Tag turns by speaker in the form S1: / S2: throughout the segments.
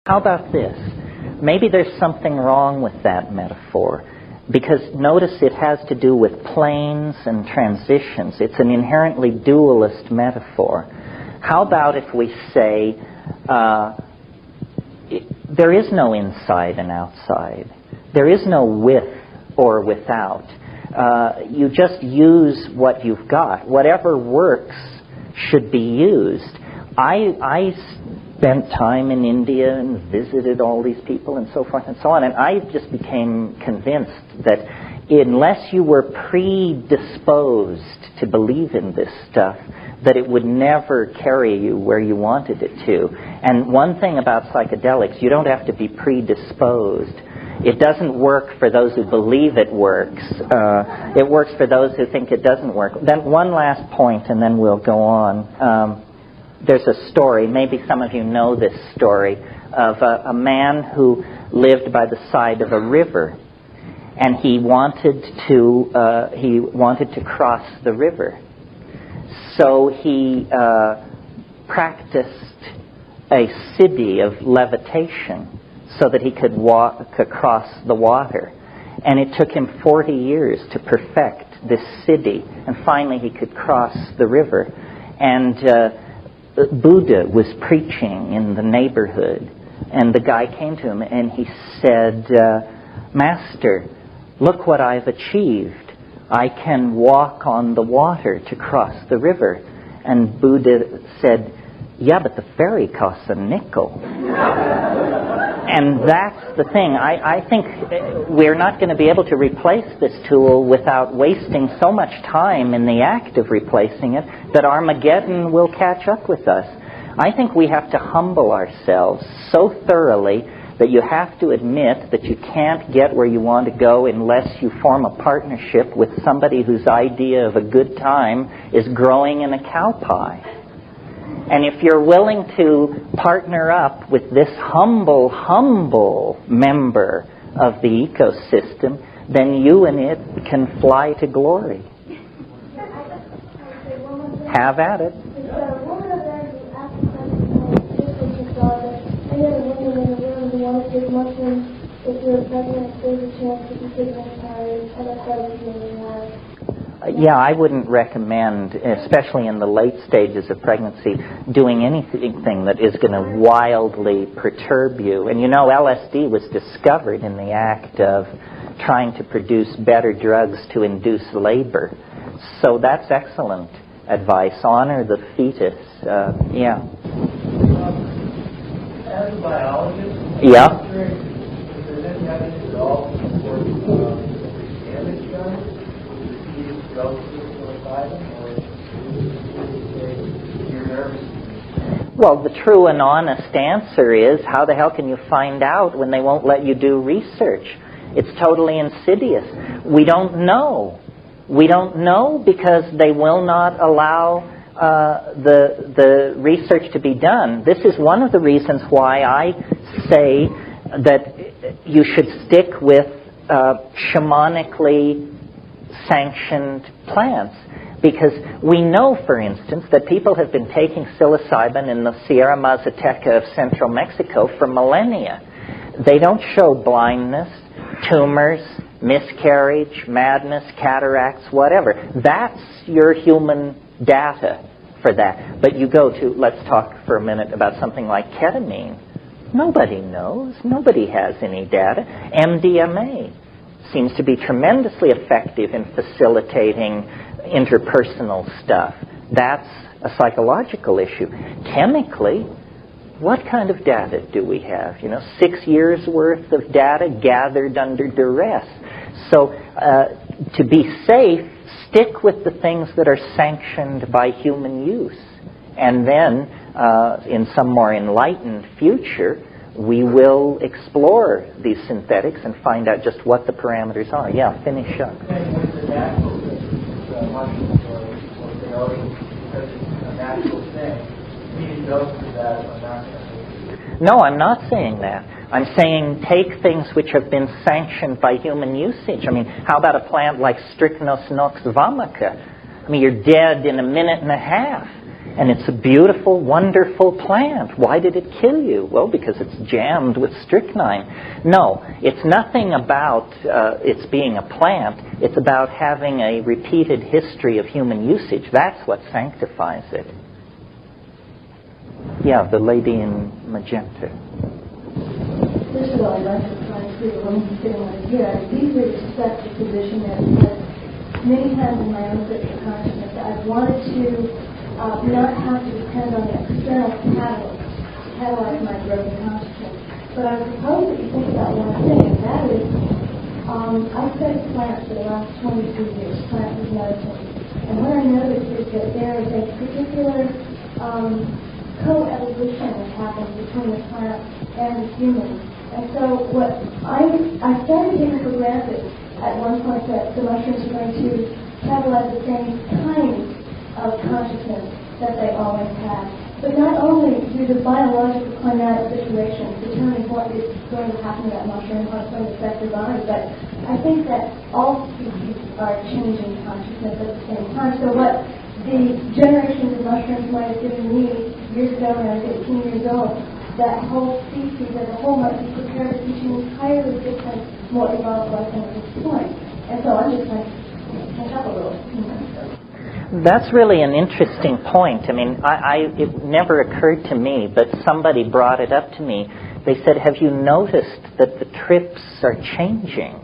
S1: How about this? Maybe there's something wrong with that metaphor, because notice it has to do with planes and transitions. It's an inherently dualist metaphor. How about if we say there is no inside and outside. There is no with or without. You just use what you've got. Whatever works should be used. I spent time in India and visited all these people and so forth and so on, and I just became convinced that unless you were predisposed to believe in this stuff, that it would never carry you where you wanted it to. And one thing about psychedelics, you don't have to be predisposed. It doesn't work for those who believe it works. It works for those who think it doesn't work. Then one last point, and then we'll go on. There's a story, maybe some of you know this story, of a man who lived by the side of a river, and he wanted to cross the river. So he practiced a siddhi of levitation so that he could walk across the water. And it took him 40 years to perfect this siddhi, and finally he could cross the river. And Buddha was preaching in the neighborhood, and the guy came to him and he said, Master, look what I've achieved. I can walk on the water to cross the river. And Buddha said, yeah, but the ferry costs a nickel. And that's the thing. I think we're not going to be able to replace this tool without wasting so much time in the act of replacing it that Armageddon will catch up with us. I think we have to humble ourselves so thoroughly that you have to admit that you can't get where you want to go unless you form a partnership with somebody whose idea of a good time is growing in a cow pie. And if you're willing to partner up with this humble member of the ecosystem, then you and it can fly to glory. Have at it. Yeah, I wouldn't recommend, especially in the late stages of pregnancy, doing anything that is going to wildly perturb you. And you know, LSD was discovered in the act of trying to produce better drugs to induce labor. So that's excellent advice. Honor the fetus. Yeah.
S2: As a biologist,
S1: yeah.
S2: I'm curious if there's any evidence at all for damage done with the fetus growth psilocybin, or your nervous system?
S1: Well, the true and honest answer is, how the hell can you find out when they won't let you do research? It's totally insidious. We don't know. We don't know because they will not allow the research to be done. This is one of the reasons why I say that you should stick with shamanically sanctioned plants. Because we know, for instance, that people have been taking psilocybin in the Sierra Mazateca of central Mexico for millennia. They don't show blindness, tumors, miscarriage, madness, cataracts, whatever. That's your human data for that. But you go to, let's talk for a minute about something like ketamine. Nobody knows. Nobody has any data. MDMA seems to be tremendously effective in facilitating interpersonal stuff. That's a psychological issue. Chemically, what kind of data do we have? 6 years worth of data gathered under duress. So to be safe, stick with the things that are sanctioned by human use. And then, in some more enlightened future, we will explore these synthetics and find out just what the parameters are. Yeah, finish up. No, I'm not saying that. I'm saying take things which have been sanctioned by human usage. I mean, how about a plant like Strychnos nox vomica? I mean, you're dead in a minute and a half. And it's a beautiful, wonderful plant. Why did it kill you? Well, because it's jammed with strychnine. No, it's nothing about its being a plant. It's about having a repeated history of human usage. That's what sanctifies it. Yeah, the lady in magenta.
S3: First of all, I'd like to try to see the woman who's sitting over here. I deeply respect the position that many times in my own spiritual consciousness I've wanted to not have to depend on the external catalyst to catalyze my growth in consciousness. But I propose that you think about one thing, and that is, I've studied plants for the last 22 years, plants as medicine. And what I noticed is that there is a particular co-evolution that happens between the plant and the human. And so what I started taking for granted at one point that the mushrooms are going to catalyze the same kind of consciousness that they always have. But not only do the biological climatic situations determine what is going to happen to that mushroom, how it's going to affect their body, but I think that all species are changing consciousness at the same time. So what the generations of mushrooms might have given me years ago when I was 18 years old, that whole species as a whole might be prepared to teach an entirely different, more evolved lesson at this point. And so I'm just trying to catch up a little.
S1: That's really an interesting point. I mean, it never occurred to me, but somebody brought it up to me. They said, have you noticed that the trips are changing?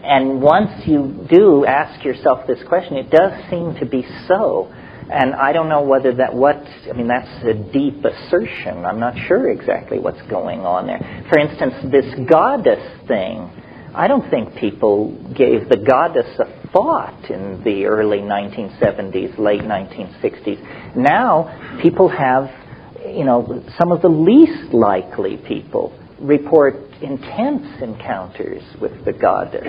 S1: And once you do ask yourself this question, it does seem to be so. And I don't know whether that's a deep assertion. I'm not sure exactly what's going on there. For instance, this goddess thing, I don't think people gave the goddess a thought in the early 1970s, late 1960s. Now, people have, some of the least likely people report intense encounters with the goddess.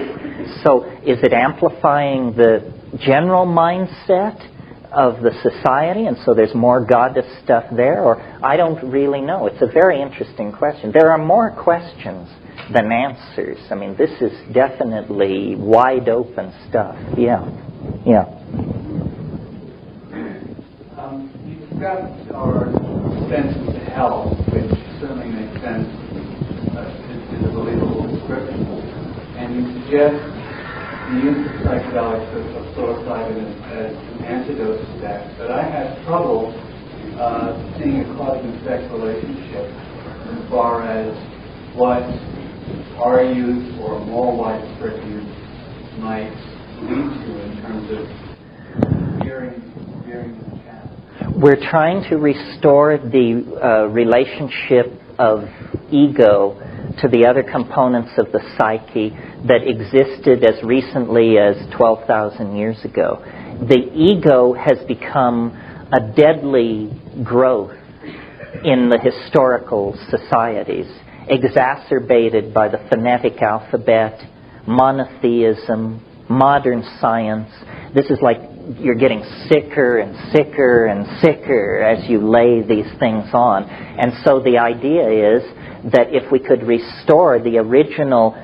S1: So is it amplifying the general mindset of the society, and so there's more goddess stuff there? Or I don't really know. It's a very interesting question. There are more questions than answers. I mean, this is definitely wide open stuff. Yeah.
S4: You discussed our sense of health, which certainly makes sense, is a believable description. And you suggest the use of psychedelics of psilocybin as an antidote to that. But I had trouble seeing a cause and effect relationship as far as what our use or more widespread use might lead to in terms of veering the path.
S1: We're trying to restore the relationship of ego to the other components of the psyche that existed as recently as 12,000 years ago. The ego has become a deadly growth in the historical societies, exacerbated by the phonetic alphabet, monotheism, modern science. This is like you're getting sicker and sicker and sicker as you lay these things on. And so the idea is that if we could restore the original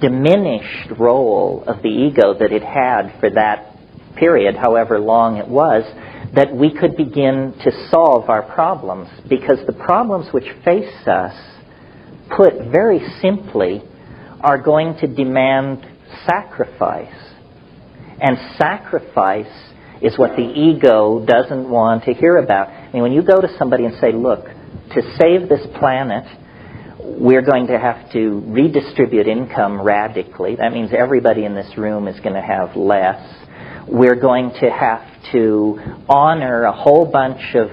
S1: diminished role of the ego that it had for that period, however long it was, that we could begin to solve our problems. Because the problems which face us, put very simply, are going to demand sacrifice. And sacrifice is what the ego doesn't want to hear about. I mean, when you go to somebody and say, look, to save this planet, we're going to have to redistribute income radically. That means everybody in this room is going to have less. We're going to have to honor a whole bunch of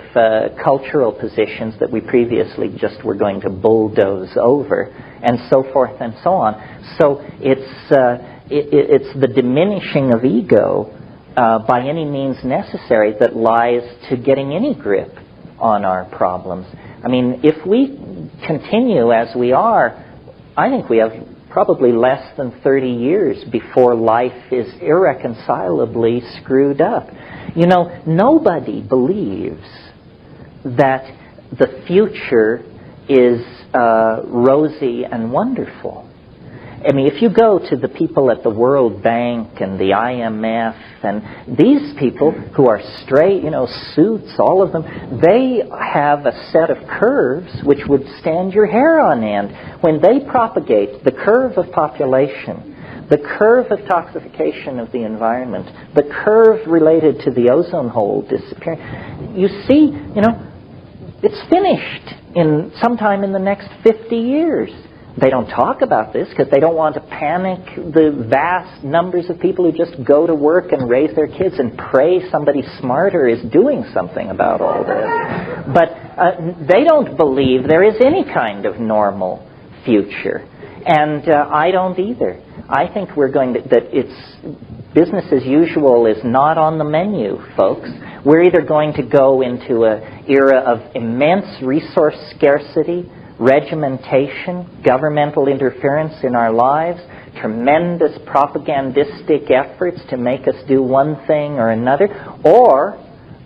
S1: cultural positions that we previously just were going to bulldoze over, and so forth and so on. So it's the diminishing of ego by any means necessary that lies to getting any grip on our problems. I mean, if we continue as we are, I think we have probably less than 30 years before life is irreconcilably screwed up. You know, nobody believes that the future is rosy and wonderful. I mean, if you go to the people at the World Bank and the IMF, and these people who are straight, suits, all of them, they have a set of curves which would stand your hair on end. When they propagate the curve of population, the curve of toxification of the environment, the curve related to the ozone hole disappearing, you see, it's finished sometime in the next 50 years. They don't talk about this because they don't want to panic the vast numbers of people who just go to work and raise their kids and pray somebody smarter is doing something about all this. But they don't believe there is any kind of normal future. And I don't either. I think that it's business as usual is not on the menu, folks. We're either going to go into an era of immense resource scarcity, regimentation, governmental interference in our lives, tremendous propagandistic efforts to make us do one thing or another, or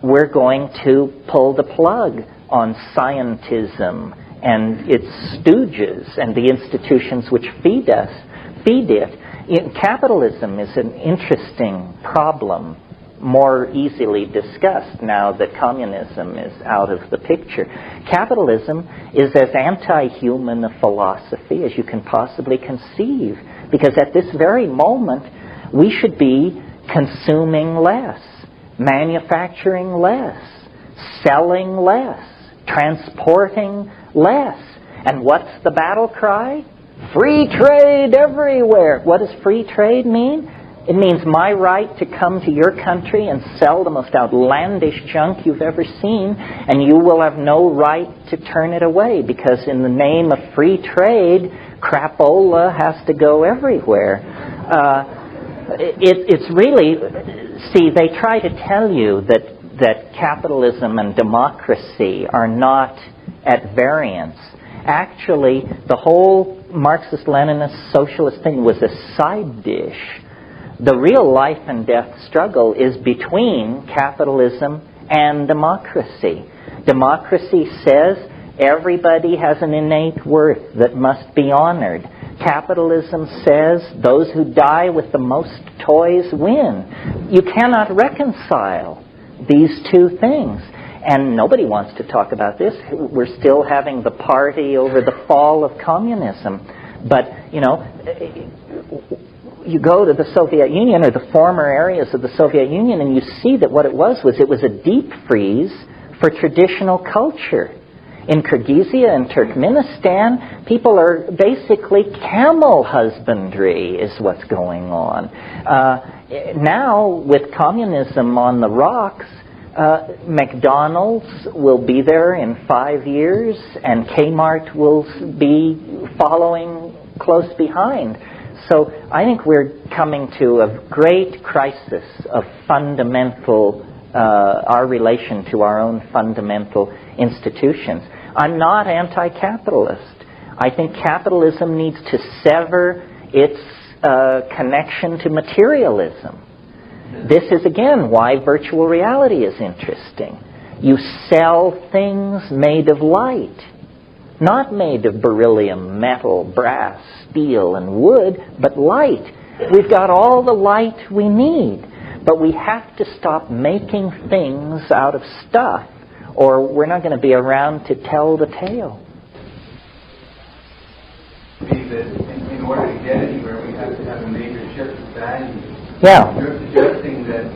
S1: we're going to pull the plug on scientism and its stooges and the institutions which feed it. Capitalism is an interesting problem, more easily discussed now that communism is out of the picture. Capitalism is as anti-human a philosophy as you can possibly conceive, because at this very moment we should be consuming less, manufacturing less, selling less, transporting less. And what's the battle cry? Free trade everywhere. What does free trade mean? It means my right to come to your country and sell the most outlandish junk you've ever seen, and you will have no right to turn it away, because in the name of free trade, crapola has to go everywhere. It's really, see, they try to tell you that capitalism and democracy are not at variance. Actually, the whole Marxist-Leninist socialist thing was a side dish. The real life and death struggle is between capitalism and democracy. Democracy says everybody has an innate worth that must be honored. Capitalism says those who die with the most toys win. You cannot reconcile these two things. And nobody wants to talk about this. We're still having the party over the fall of communism. But, you go to the Soviet Union or the former areas of the Soviet Union and you see that what it was a deep freeze for traditional culture. In Kyrgyzia and Turkmenistan, people are basically camel husbandry is what's going on. Now, with communism on the rocks, McDonald's will be there in 5 years, and Kmart will be following close behind. So I think we're coming to a great crisis of fundamental, our relation to our own fundamental institutions. I'm not anti-capitalist. I think capitalism needs to sever its connection to materialism. This is, again, why virtual reality is interesting. You sell things made of light, not made of beryllium, metal, brass, steel, and wood, but light. We've got all the light we need, but we have to stop making things out of stuff, or we're not going to be around to tell the tale.
S4: In order to get anywhere, we have to have a major shift of values.
S1: Yeah.
S4: You're suggesting that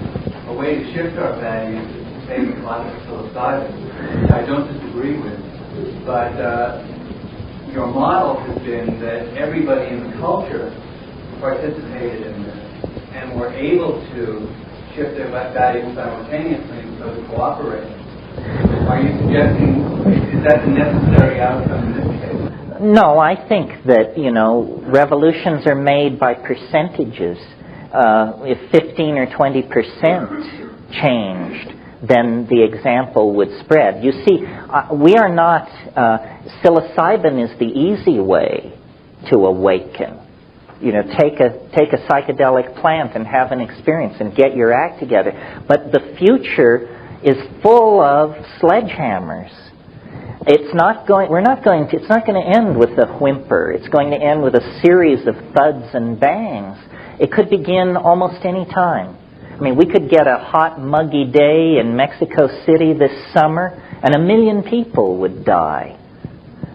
S4: a way to shift our values is the same as lots of psilocybin, which I don't disagree with. But your model has been that everybody in the culture participated in this and were able to shift their values simultaneously because of cooperating. Are you suggesting, is that the necessary outcome in this case?
S1: No, I think that, revolutions are made by percentages. If 15 or 20% changed, then the example would spread. You see, we are not, psilocybin is the easy way to awaken. Take a psychedelic plant and have an experience and get your act together. But the future is full of sledgehammers. It's not going to end with a whimper. It's going to end with a series of thuds and bangs. It could begin almost any time. I mean, we could get a hot, muggy day in Mexico City this summer, and 1 million people would die.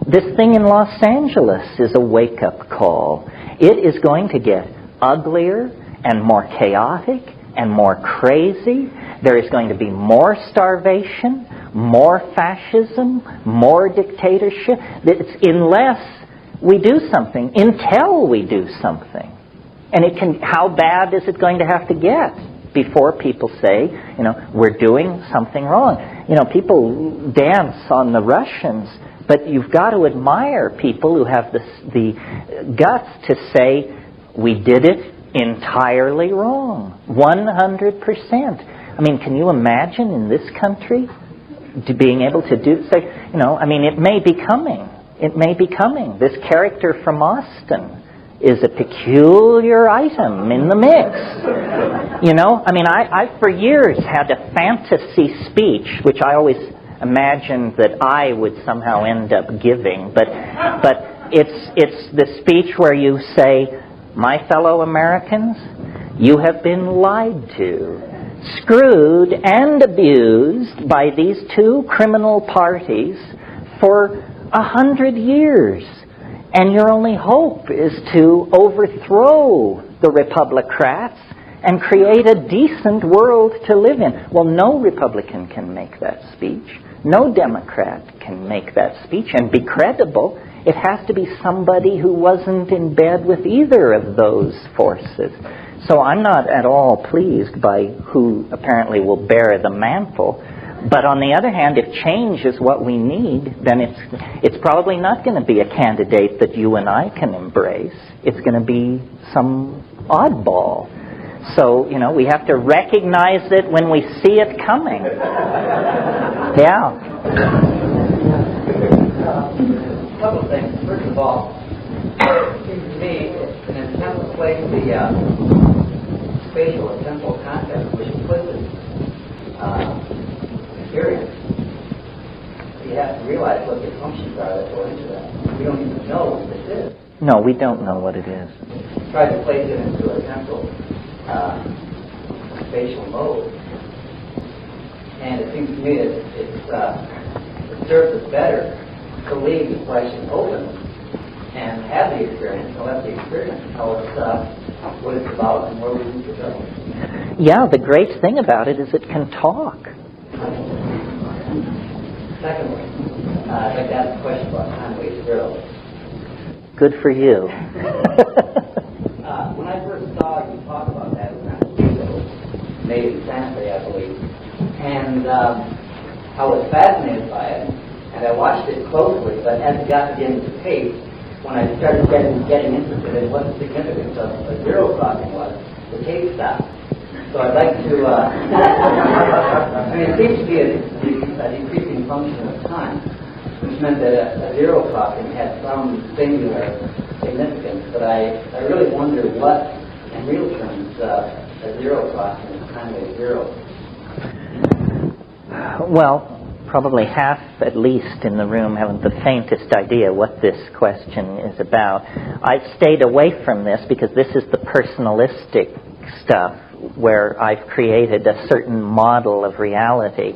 S1: This thing in Los Angeles is a wake-up call. It is going to get uglier and more chaotic and more crazy. There is going to be more starvation, more fascism, more dictatorship. It's unless we do something, until we do something. And how bad is it going to have to get before people say, we're doing something wrong? People dance on the Russians, but you've got to admire people who have the guts to say, we did it entirely wrong, 100%. I mean, can you imagine in this country being able to it may be coming. It may be coming. This character from Austin is a peculiar item in the mix. I for years had a fantasy speech, which I always imagined that I would somehow end up giving, but it's the speech where you say, my fellow Americans, you have been lied to, screwed and abused by these two criminal parties for 100 years. And your only hope is to overthrow the Republicrats and create a decent world to live in. Well, no Republican can make that speech. No Democrat can make that speech and be credible. It has to be somebody who wasn't in bed with either of those forces. So I'm not at all pleased by who apparently will bear the mantle. But on the other hand, if change is what we need, then it's probably not going to be a candidate that you and I can embrace. It's going to be some oddball. So, we have to recognize it when we see it coming. Yeah.
S5: A couple of things. First of all, it seems to me it's an attempt to place the spatial and temporal context, which implicit experience. You have to realize what the assumptions are that go into that. We don't even know what this is.
S1: No, we don't know what it is.
S5: Try to place it into a temporal spatial mode. And it seems to me that it serves us better to leave the question open and have the experience, and let the experience tell us what it's about and where we need to go.
S1: Yeah, the great thing about it is it can talk.
S5: Secondly, I'd like to ask a question about Conway's Grove.
S1: Good for you.
S5: When I first saw you talk about that, it was on TV, made in Sanford, I believe, and I was fascinated by it, and I watched it closely, but as it got to the end of the tape, when I started getting interested in what the significance of zero crossing was, the tape stopped. So I'd like to, it seems to be a decreasing function of time, which meant that a zero crossing had some singular significance, but I really wonder what, in real terms, a zero crossing is kind of a zero.
S1: Well, probably half, at least, in the room haven't the faintest idea what this question is about. I've stayed away from this because this is the personalistic stuff where I've created a certain model of reality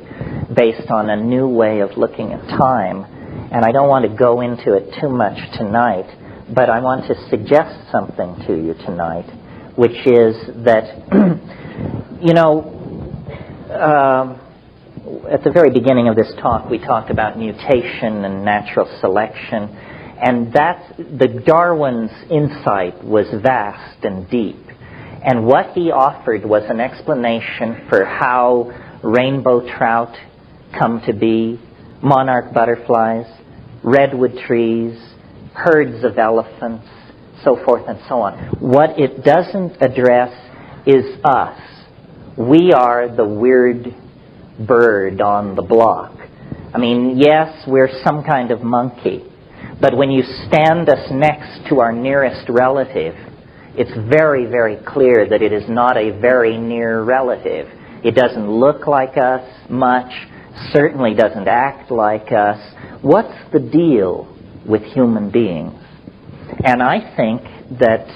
S1: based on a new way of looking at time. And I don't want to go into it too much tonight, but I want to suggest something to you tonight, which is that, at the very beginning of this talk, we talked about mutation and natural selection, and the Darwin's Insight was vast and deep. And what he offered was an explanation for how rainbow trout come to be, monarch butterflies, redwood trees, herds of elephants, so forth and so on. What it doesn't address is us. We are the weird bird on the block. I mean, yes, we're some kind of monkey, but when you stand us next to our nearest relative, it's very, very clear that it is not a very near relative. It doesn't look like us much, certainly doesn't act like us. What's the deal with human beings? And I think that,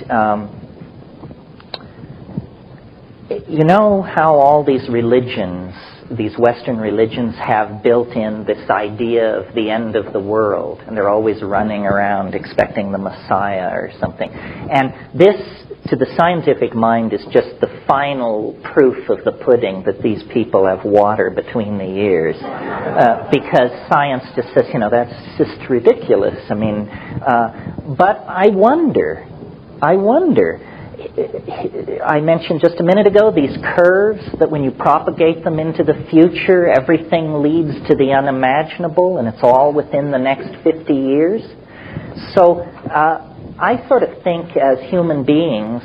S1: you know how all these religions, these Western religions, have built in this idea of the end of the world, and they're always running around expecting the Messiah or something. And this, to the scientific mind, is just the final proof of the pudding that these people have water between the ears. Because science just says, that's just ridiculous. I mean, but I wonder, I mentioned just a minute ago these curves that when you propagate them into the future, everything leads to the unimaginable, and it's all within the next 50 years. So I sort of think as human beings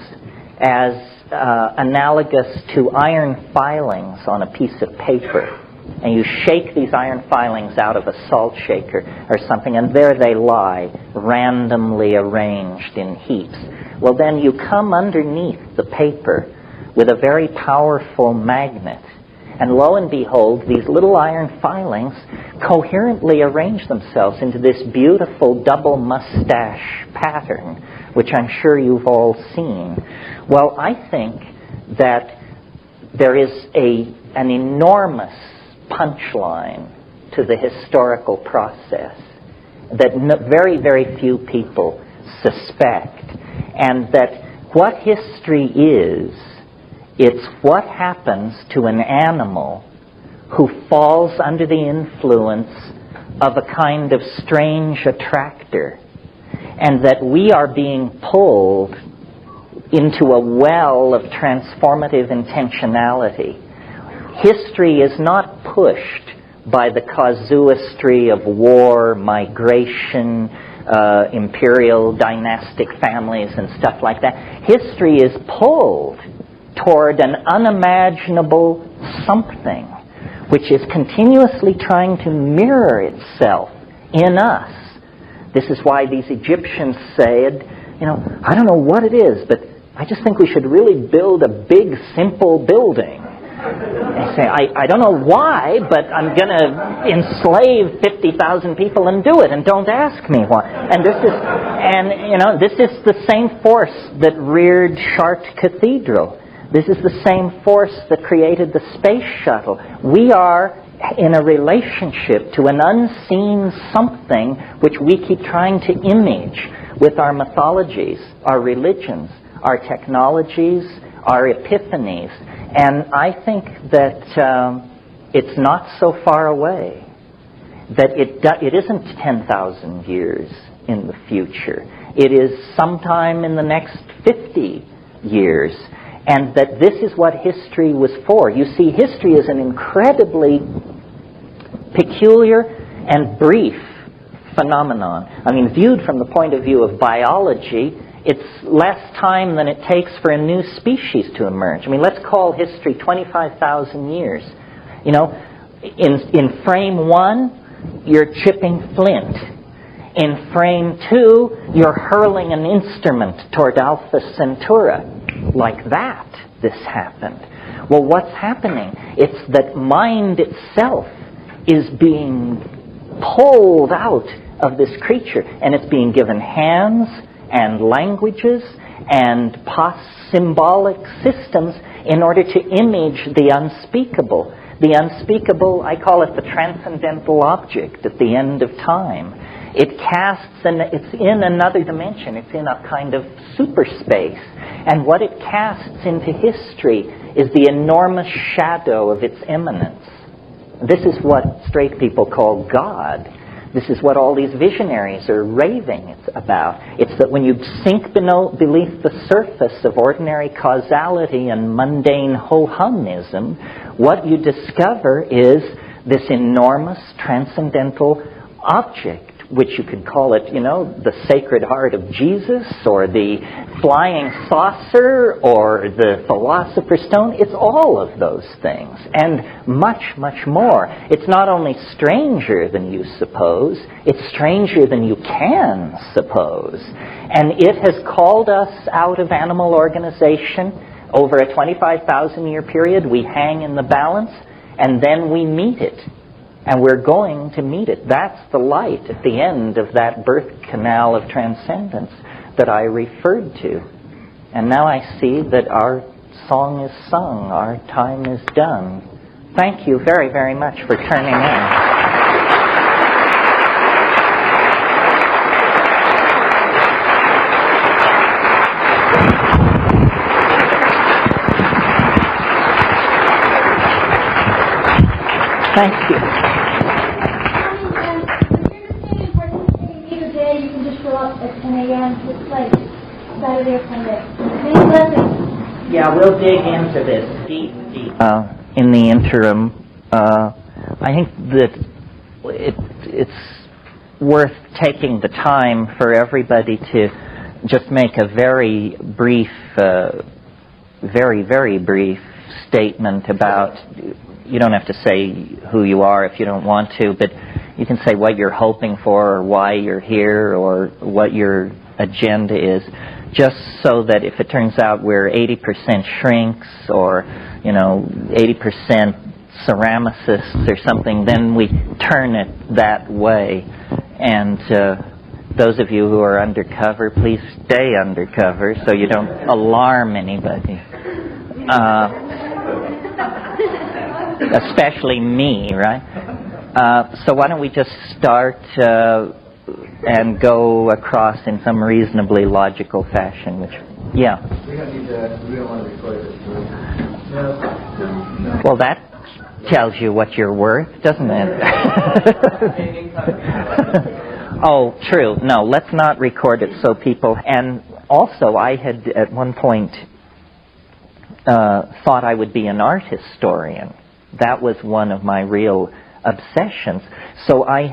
S1: as analogous to iron filings on a piece of paper. And you shake these iron filings out of a salt shaker or something, and there they lie, randomly arranged in heaps. Well, then you come underneath the paper with a very powerful magnet, and lo and behold, these little iron filings coherently arrange themselves into this beautiful double mustache pattern, which I'm sure you've all seen. Well, I think that there is an enormous punchline to the historical process that very, very few people suspect, and that what history is, it's what happens to an animal who falls under the influence of a kind of strange attractor, and that we are being pulled into a well of transformative intentionality. History is not pushed by the casuistry of war, migration, imperial dynastic families and stuff like that. History is pulled toward an unimaginable something which is continuously trying to mirror itself in us. This is why these Egyptians said, I don't know what it is, but I just think we should really build a big, simple building. They say, I don't know why, but I'm going to enslave 50,000 people and do it, and don't ask me why. And this is the same force that reared Chartres Cathedral. This is the same force that created the space shuttle. We are in a relationship to an unseen something which we keep trying to image with our mythologies, our religions, our technologies, our epiphanies. And I think that it's not so far away, that it isn't 10,000 years in the future. It is sometime in the next 50 years. And that this is what history was for. You see, history is an incredibly peculiar and brief phenomenon. I mean, viewed from the point of view of biology, it's less time than it takes for a new species to emerge. I mean, let's call history 25,000 years. In frame 1, you're chipping flint. In frame 2, you're hurling an instrument toward Alpha Centauri. Like that, this happened. Well, what's happening? It's that mind itself is being pulled out of this creature, and it's being given hands and languages and symbolic systems in order to image the unspeakable. The unspeakable, I call it the transcendental object at the end of time. It casts, and it's in another dimension. It's in a kind of super space. And what it casts into history is the enormous shadow of its immanence. This is what straight people call God. This is what all these visionaries are raving about. It's that when you sink beneath the surface of ordinary causality and mundane ho-humism, what you discover is this enormous transcendental object, which you could call it, the Sacred Heart of Jesus, or the flying saucer, or the Philosopher's Stone. It's all of those things, and much, much more. It's not only stranger than you suppose, it's stranger than you can suppose. And it has called us out of animal organization. Over a 25,000-year period, we hang in the balance, and then we meet it. And we're going to meet it. That's the light at the end of that birth canal of transcendence that I referred to. And now I see that our song is sung, our time is done. Thank you very, very much for turning in. Thank you.
S3: Either day, you can just show up at 10 a.m. to this place, Saturday or Sunday. Many blessings.
S1: Yeah, we'll dig into this deep. In the interim, I think that it's worth taking the time for everybody to just make a very brief, very, very brief statement about. You don't have to say who you are if you don't want to, but you can say what you're hoping for or why you're here or what your agenda is, just so that if it turns out we're 80% shrinks or, 80% ceramicists or something, then we turn it that way. And those of you who are undercover, please stay undercover so you don't alarm anybody. Especially me, right? So why don't we just start and go across in some reasonably logical fashion?
S2: We don't want to record this.
S1: Well, that tells you what you're worth, doesn't it? Oh, true. No, let's not record it so people... And also, I had at one point thought I would be an art historian. That was one of my real obsessions. So I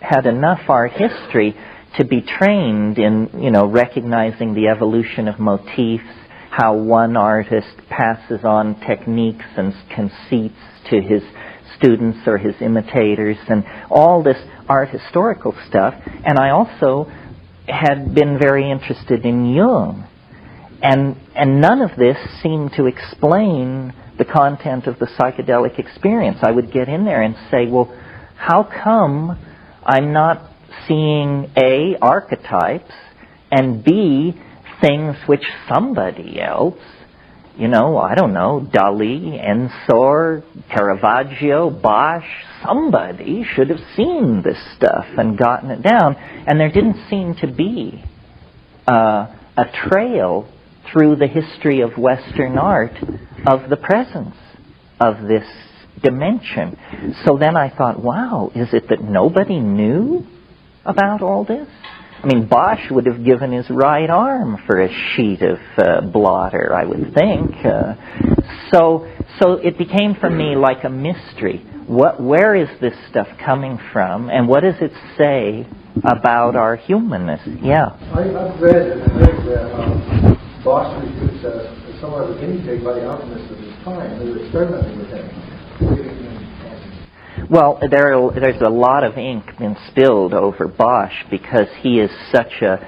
S1: had enough art history to be trained in, recognizing the evolution of motifs, how one artist passes on techniques and conceits to his students or his imitators, and all this art historical stuff. And I also had been very interested in Jung. And none of this seemed to explain the content of the psychedelic experience. I would get in there and say, well, how come I'm not seeing A, archetypes, and B, things which somebody else, I don't know, Dali, Ensor, Caravaggio, Bosch, somebody should have seen this stuff and gotten it down. And there didn't seem to be a trail through the history of Western art of the presence of this dimension. So then I thought, wow, is it that nobody knew about all this? I mean, Bosch would have given his right arm for a sheet of blotter, I would think. So it became for me like a mystery. Where is this stuff coming from, and what does it say about our humanness? Yeah.
S2: I've read that Bosch was somewhat of a guinea pig by the alchemists of his time. They were experimenting with him.
S1: Well, there's a lot of ink been spilled over Bosch because he is such a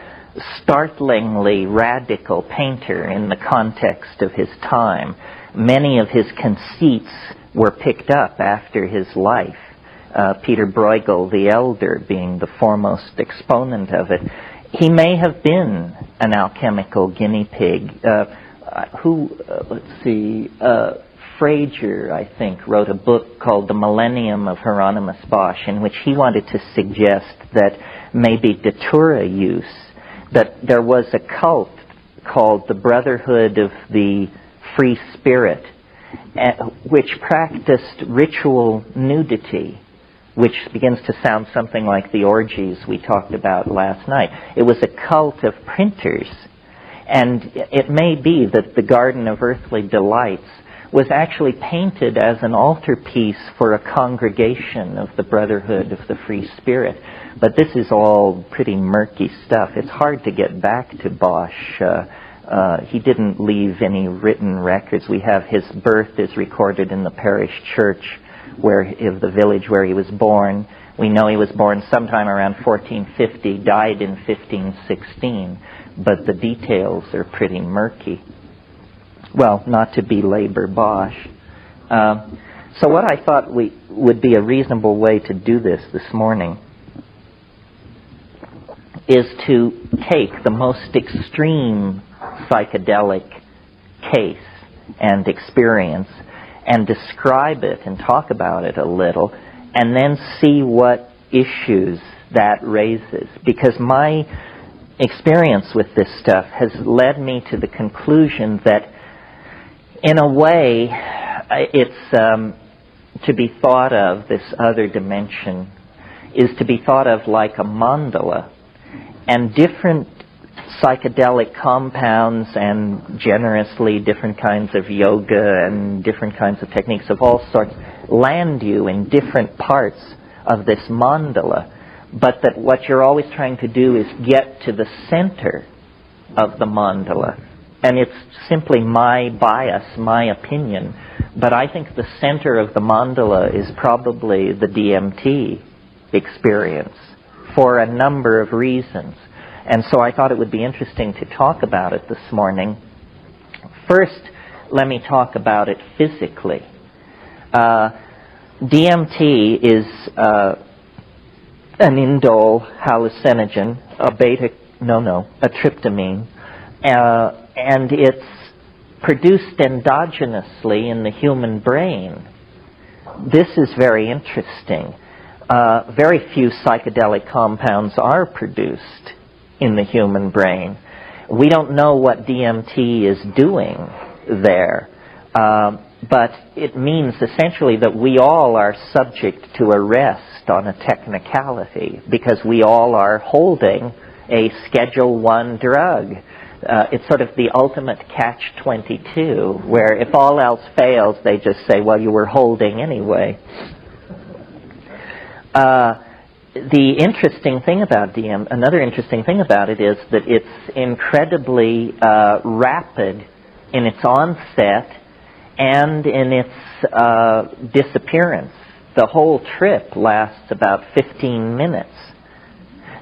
S1: startlingly radical painter in the context of his time. Many of his conceits were picked up after his life. Peter Bruegel the Elder being the foremost exponent of it. He may have been an alchemical guinea pig. Frager, I think, wrote a book called The Millennium of Hieronymus Bosch, in which he wanted to suggest that maybe Datura use, that there was a cult called the Brotherhood of the Free Spirit, which practiced ritual nudity, which begins to sound something like the orgies we talked about last night. It was a cult of printers, and it may be that the Garden of Earthly Delights was actually painted as an altarpiece for a congregation of the Brotherhood of the Free Spirit. But this is all pretty murky stuff. It's hard to get back to Bosch. He didn't leave any written records. We have his birth is recorded in the parish church of the village where he was born. We know he was born sometime around 1450, died in 1516, but the details are pretty murky. Well, not to belabor Bosch. So what I thought would be a reasonable way to do this morning is to take the most extreme psychedelic case and experience and describe it and talk about it a little, and then see what issues that raises. Because my experience with this stuff has led me to the conclusion that, in a way, it's to be thought of, this other dimension, is to be thought of like a mandala. And different psychedelic compounds and generously different kinds of yoga and different kinds of techniques of all sorts land you in different parts of this mandala. But that what you're always trying to do is get to the center of the mandala. And it's simply my bias, my opinion. But I think the center of the mandala is probably the DMT experience for a number of reasons. And so I thought it would be interesting to talk about it this morning. First, let me talk about it physically. DMT is an indole hallucinogen, a tryptamine, and it's produced endogenously in the human brain. This is very interesting. Very few psychedelic compounds are produced in the human brain. We don't know what DMT is doing there, but it means essentially that we all are subject to arrest on a technicality because we all are holding a Schedule I drug. It's sort of the ultimate catch-22, where if all else fails, they just say, well, you were holding anyway. The interesting thing about another interesting thing about it is that it's incredibly rapid in its onset and in its disappearance. The whole trip lasts about 15 minutes.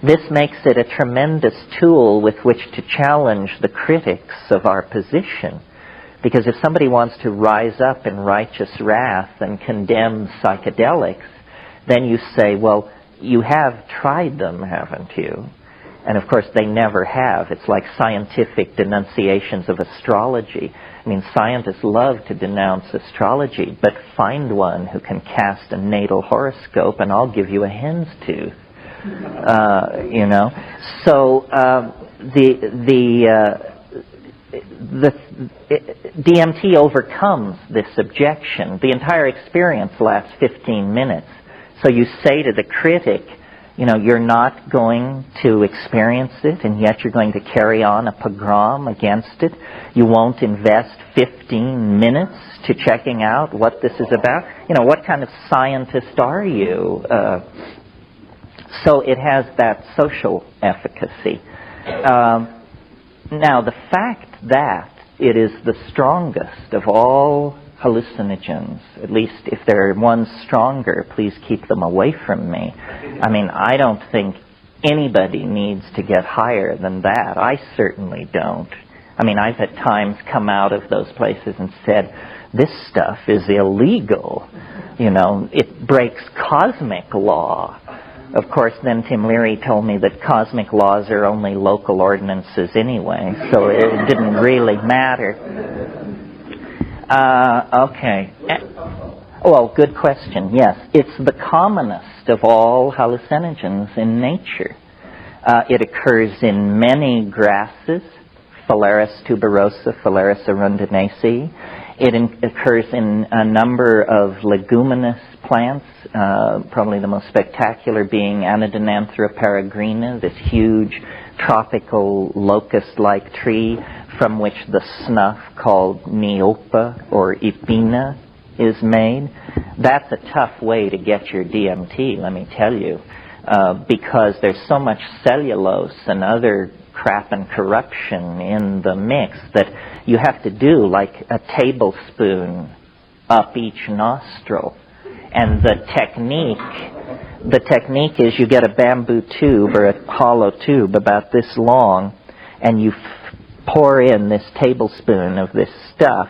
S1: This makes it a tremendous tool with which to challenge the critics of our position. Because if somebody wants to rise up in righteous wrath and condemn psychedelics, then you say, well, you have tried them, haven't you? And of course they never have. It's like scientific denunciations of astrology. I mean, scientists love to denounce astrology, but find one who can cast a natal horoscope and I'll give you a hen's tooth. So DMT overcomes this objection. The entire experience lasts 15 minutes. So you say to the critic, you're not going to experience it, and yet you're going to carry on a pogrom against it. You won't invest 15 minutes to checking out what this is about. What kind of scientist are you? So it has that social efficacy. Now, the fact that it is the strongest of all hallucinogens, at least if there are ones stronger, please keep them away from me. I mean, I don't think anybody needs to get higher than that. I certainly don't. I mean, I've at times come out of those places and said, this stuff is illegal. It breaks cosmic law. Of course, then Tim Leary told me that cosmic laws are only local ordinances anyway, so it didn't really matter. Okay. Well, good question. Yes, it's the commonest of all hallucinogens in nature. It occurs in many grasses, Phalaris tuberosa, Phalaris arundinacea. It occurs in a number of leguminous plants, probably the most spectacular being Anodonanthera peregrina, this huge tropical locust-like tree from which the snuff called Niopa or Ipina is made. That's a tough way to get your DMT, let me tell you, because there's so much cellulose and other crap and corruption in the mix that you have to do like a tablespoon up each nostril. And the technique is you get a bamboo tube or a hollow tube about this long, and you pour in this tablespoon of this stuff,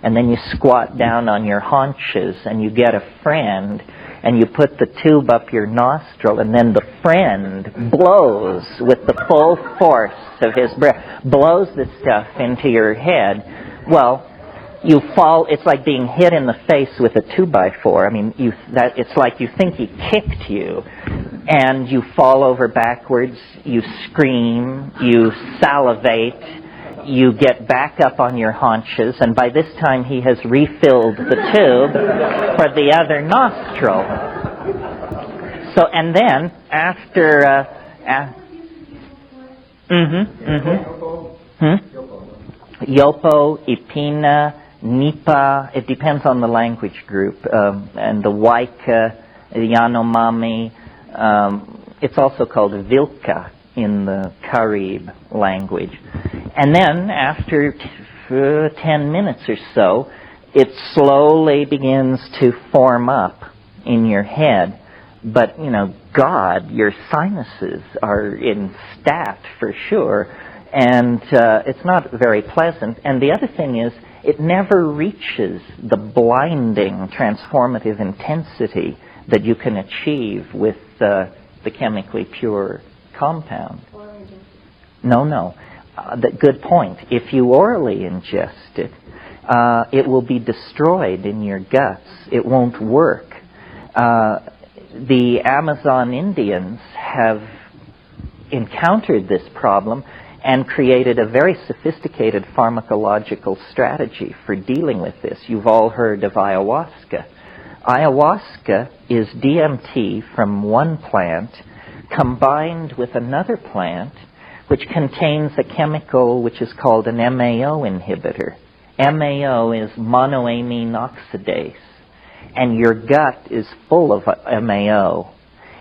S1: and then you squat down on your haunches, and you get a friend, and you put the tube up your nostril, and then the friend blows with the full force of his breath, blows the stuff into your head. Well, you fall. It's like being hit in the face with a 2x4. I mean, it's like you think he kicked you, and you fall over backwards. You scream. You salivate. You get back up on your haunches, and by this time he has refilled the tube for the other nostril. So, and then after, Yopo, Ipina, Nipa, it depends on the language group, and the Waika, Yanomami, it's also called Vilka in the Carib language. And then after 10 minutes or so, it slowly begins to form up in your head. But, God, your sinuses are in stat for sure, and it's not very pleasant. And the other thing is, it never reaches the blinding, transformative intensity that you can achieve with the chemically pure compound. No. Good point. If you orally ingest it, it will be destroyed in your guts. It won't work. The Amazon Indians have encountered this problem and created a very sophisticated pharmacological strategy for dealing with this. You've all heard of ayahuasca. Ayahuasca is DMT from one plant combined with another plant which contains a chemical which is called an MAO inhibitor. MAO is monoamine oxidase. And your gut is full of MAO.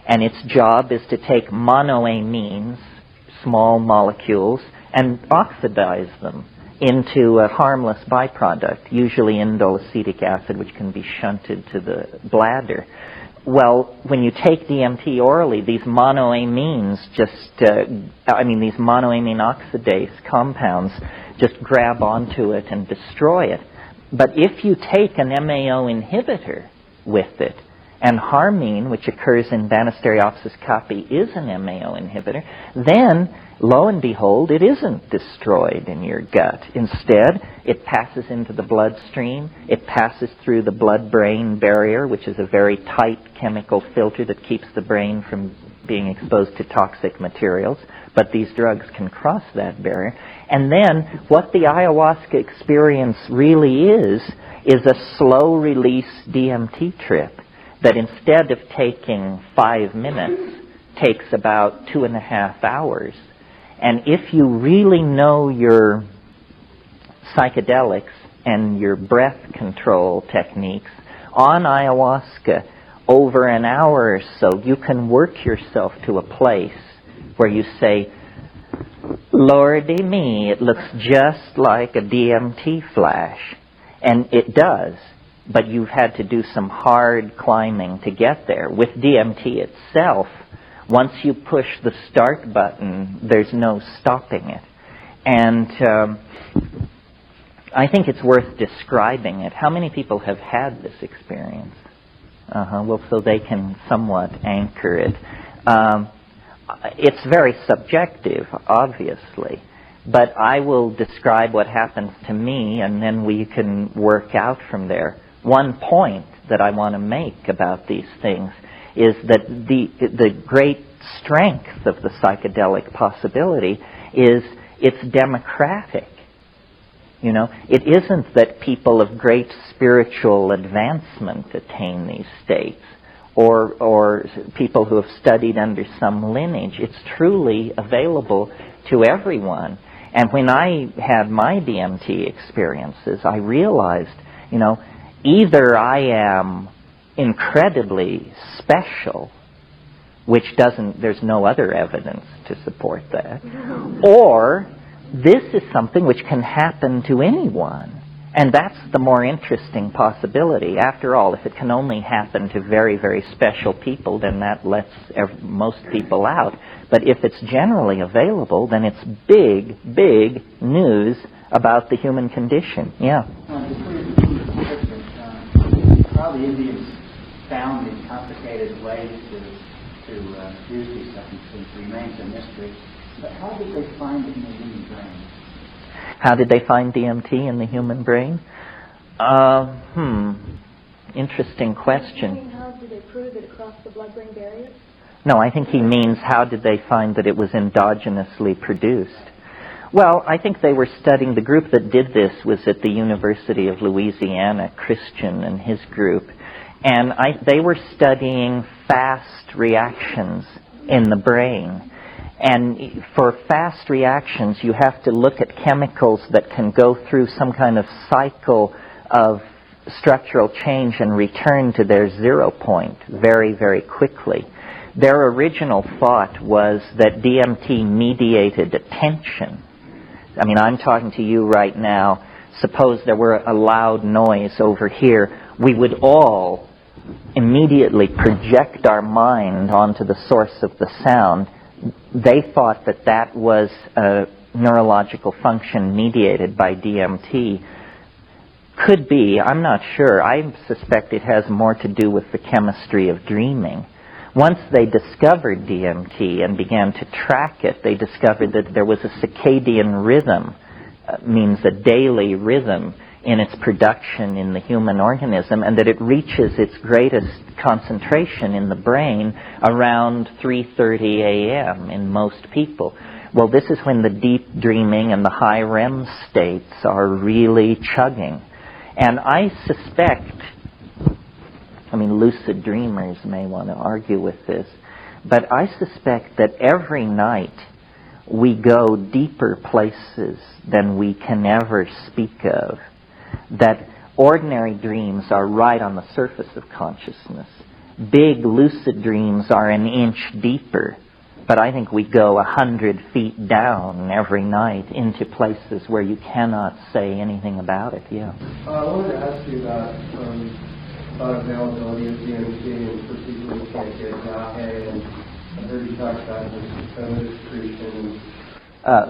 S1: And its job is to take monoamines, small molecules, and oxidize them into a harmless byproduct, usually indole acetic acid, which can be shunted to the bladder. Well, when you take DMT orally, these monoamines these monoamine oxidase compounds just grab onto it and destroy it. But if you take an MAO inhibitor with it, and harmine, which occurs in Banisteriopsis caapi, is an MAO inhibitor, then, lo and behold, it isn't destroyed in your gut. Instead, it passes into the bloodstream. It passes through the blood-brain barrier, which is a very tight chemical filter that keeps the brain from being exposed to toxic materials. But these drugs can cross that barrier. And then, what the ayahuasca experience really is a slow-release DMT trip that instead of taking 5 minutes, takes about 2.5 hours. And if you really know your psychedelics and your breath control techniques on ayahuasca, over an hour or so, you can work yourself to a place where you say, Lordy me, it looks just like a DMT flash. And it does. But you've had to do some hard climbing to get there. With DMT itself, once you push the start button, there's no stopping it. And I think it's worth describing it. How many people have had this experience? Well, so they can somewhat anchor it. It's very subjective, obviously. But I will describe what happens to me, and then we can work out from there. One point that I want to make about these things is that the great strength of the psychedelic possibility is it's democratic. It isn't that people of great spiritual advancement attain these states, or people who have studied under some lineage. It's truly available to everyone. And when I had my DMT experiences, I realized, either I am incredibly special, which there's no other evidence to support that, or this is something which can happen to anyone. And that's the more interesting possibility. After all, if it can only happen to very, very special people, then that lets most people out. But if it's generally available, then it's big, big news about the human condition. Yeah.
S6: the Indians found these complicated ways to use these substances remains a mystery. But how did they find it in the human brain?
S1: How did they find DMT in the human brain? Interesting question.
S3: How did they prove it across the blood-brain barrier?
S1: No, I think he means how did they find that it was endogenously produced? Well, I think they were studying, the group that did this was at the University of Louisiana, Christian and his group, and they were studying fast reactions in the brain. And for fast reactions, you have to look at chemicals that can go through some kind of cycle of structural change and return to their 0 point very, very quickly. Their original thought was that DMT mediated attention. I mean, I'm talking to you right now. Suppose there were a loud noise over here. We would all immediately project our mind onto the source of the sound. They thought that that was a neurological function mediated by DMT. Could be, I'm not sure. I suspect it has more to do with the chemistry of dreaming. Once they discovered DMT and began to track it, they discovered that there was a circadian rhythm, means a daily rhythm in its production in the human organism, and that it reaches its greatest concentration in the brain around 3:30 a.m. in most people. Well, this is when the deep dreaming and the high REM states are really chugging. And I suspect, I mean, lucid dreamers may want to argue with this, but I suspect that every night we go deeper places than we can ever speak of. That ordinary dreams are right on the surface of consciousness. Big lucid dreams are an inch deeper, but I think we go 100 feet down every night into places where you cannot say anything about it. Yeah.
S2: I wanted to ask you about availability of DMT and for people who can't get it. And I heard you talk about the excretion.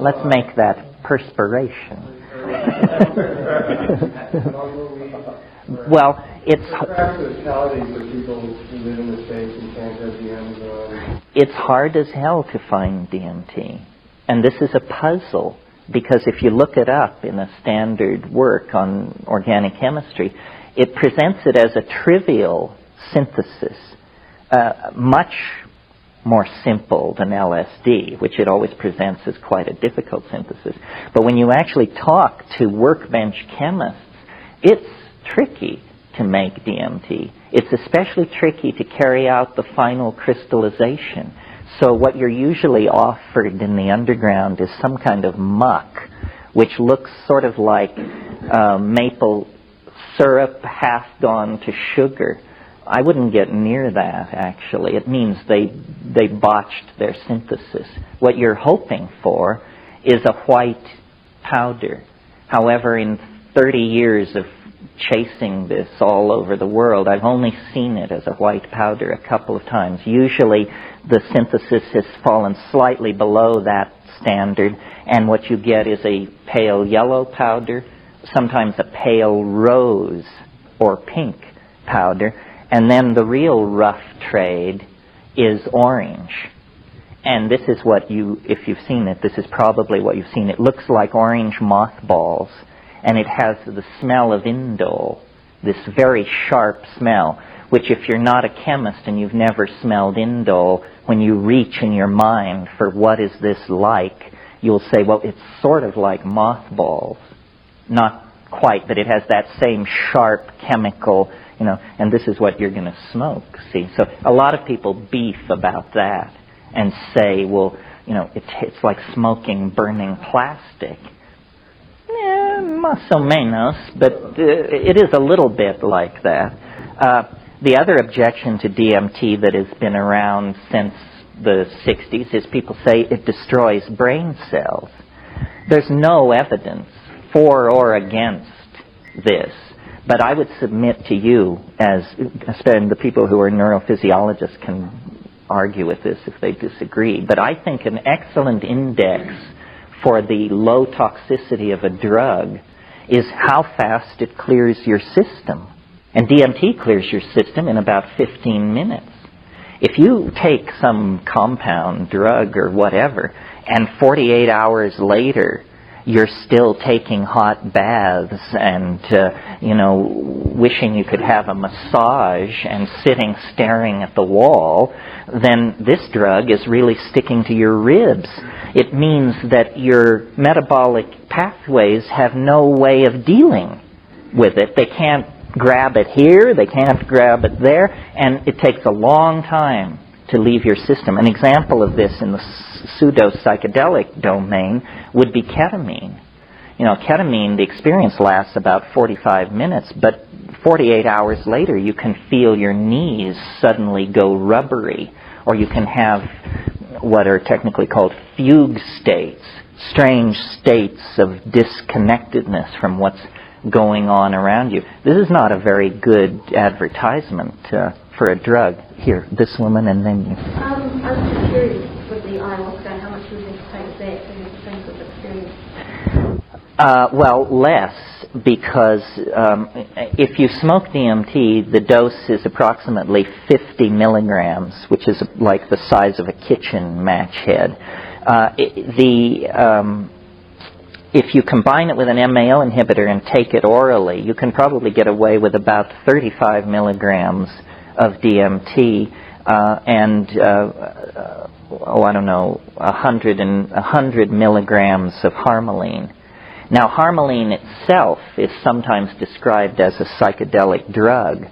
S1: Let's make that perspiration. Well, it's hard as hell to find DMT. And this is a puzzle, because if you look it up in a standard work on organic chemistry, it presents it as a trivial synthesis, much more simple than LSD, which it always presents as quite a difficult synthesis. But when you actually talk to workbench chemists, it's tricky to make DMT. It's especially tricky to carry out the final crystallization. So what you're usually offered in the underground is some kind of muck, which looks sort of like maple syrup half gone to sugar. I wouldn't get near that, actually. It means they botched their synthesis. What you're hoping for is a white powder. However, in 30 years of chasing this all over the world, I've only seen it as a white powder a couple of times. Usually the synthesis has fallen slightly below that standard, and what you get is a pale yellow powder, sometimes a pale rose or pink powder, and then the real rough trade is orange. And this is what if you've seen it, this is probably what you've seen. It looks like orange mothballs, and it has the smell of indole, this very sharp smell, which if you're not a chemist and you've never smelled indole, when you reach in your mind for what is this like, you'll say, well, it's sort of like mothballs. Not quite, but it has that same sharp chemical, and this is what you're going to smoke, see. So a lot of people beef about that and say, well, it's like smoking burning plastic. Más o menos, but it is a little bit like that. The other objection to DMT that has been around since the 60s is people say it destroys brain cells. There's no evidence for or against this, but I would submit to you, especially the people who are neurophysiologists can argue with this if they disagree, but I think an excellent index for the low toxicity of a drug is how fast it clears your system. And DMT clears your system in about 15 minutes. If you take some compound drug or whatever, and 48 hours later you're still taking hot baths and, wishing you could have a massage and sitting staring at the wall, then this drug is really sticking to your ribs. It means that your metabolic pathways have no way of dealing with it. They can't grab it here, they can't grab it there, and it takes a long time to leave your system. An example of this in the pseudo-psychedelic domain would be ketamine. Ketamine, the experience lasts about 45 minutes, but 48 hours later you can feel your knees suddenly go rubbery, or you can have what are technically called fugue states, strange states of disconnectedness from what's going on around you. This is not a very good advertisement for a drug. Here, this woman, and then you.
S3: I'm just curious with the ayahuasca, how much do you think it takes there to the sense of experience?
S1: Well, less, because if you smoke DMT, the dose is approximately 50 milligrams, which is like the size of a kitchen match head. If you combine it with an MAO inhibitor and take it orally, you can probably get away with about 35 milligrams of DMT and 100 milligrams of harmaline. Now, harmaline itself is sometimes described as a psychedelic drug.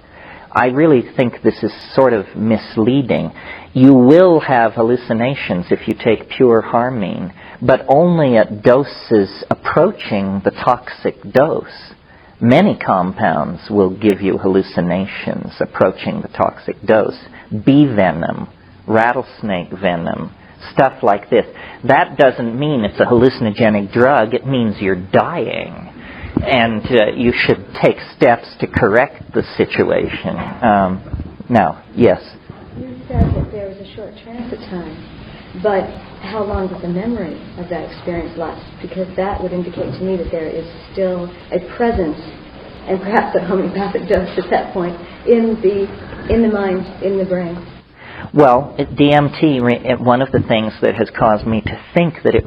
S1: I really think this is sort of misleading. You will have hallucinations if you take pure harmine, but only at doses approaching the toxic dose. Many compounds will give you hallucinations approaching the toxic dose. Bee venom, rattlesnake venom, stuff like this. That doesn't mean it's a hallucinogenic drug. It means you're dying. And you should take steps to correct the situation. Now, yes?
S7: You said that there was a short transit time, but how long does the memory of that experience last? Because that would indicate to me that there is still a presence, and perhaps a homeopathic dose at that point, in the mind, in the brain.
S1: Well, DMT, one of the things that has caused me to think that it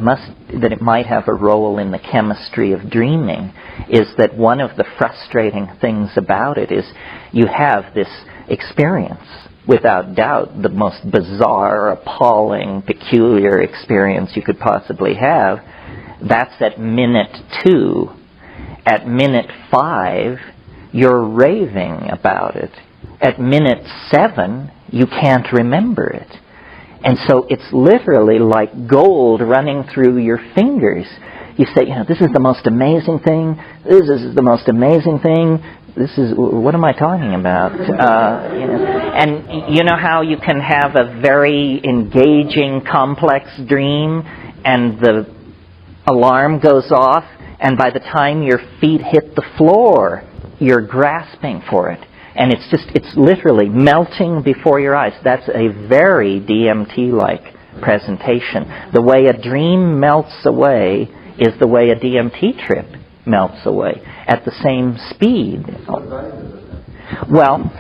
S1: might have a role in the chemistry of dreaming is that one of the frustrating things about it is you have this experience, without doubt, the most bizarre, appalling, peculiar experience you could possibly have. That's at minute 2. At minute 5, you're raving about it. At minute 7, you can't remember it. And so it's literally like gold running through your fingers. You say, this is the most amazing thing. This is the most amazing thing. What am I talking about? And you know how you can have a very engaging, complex dream, and the alarm goes off, and by the time your feet hit the floor, you're grasping for it. And it's literally melting before your eyes. That's a very DMT-like presentation. The way a dream melts away is the way a DMT trip melts away at the same speed. Well,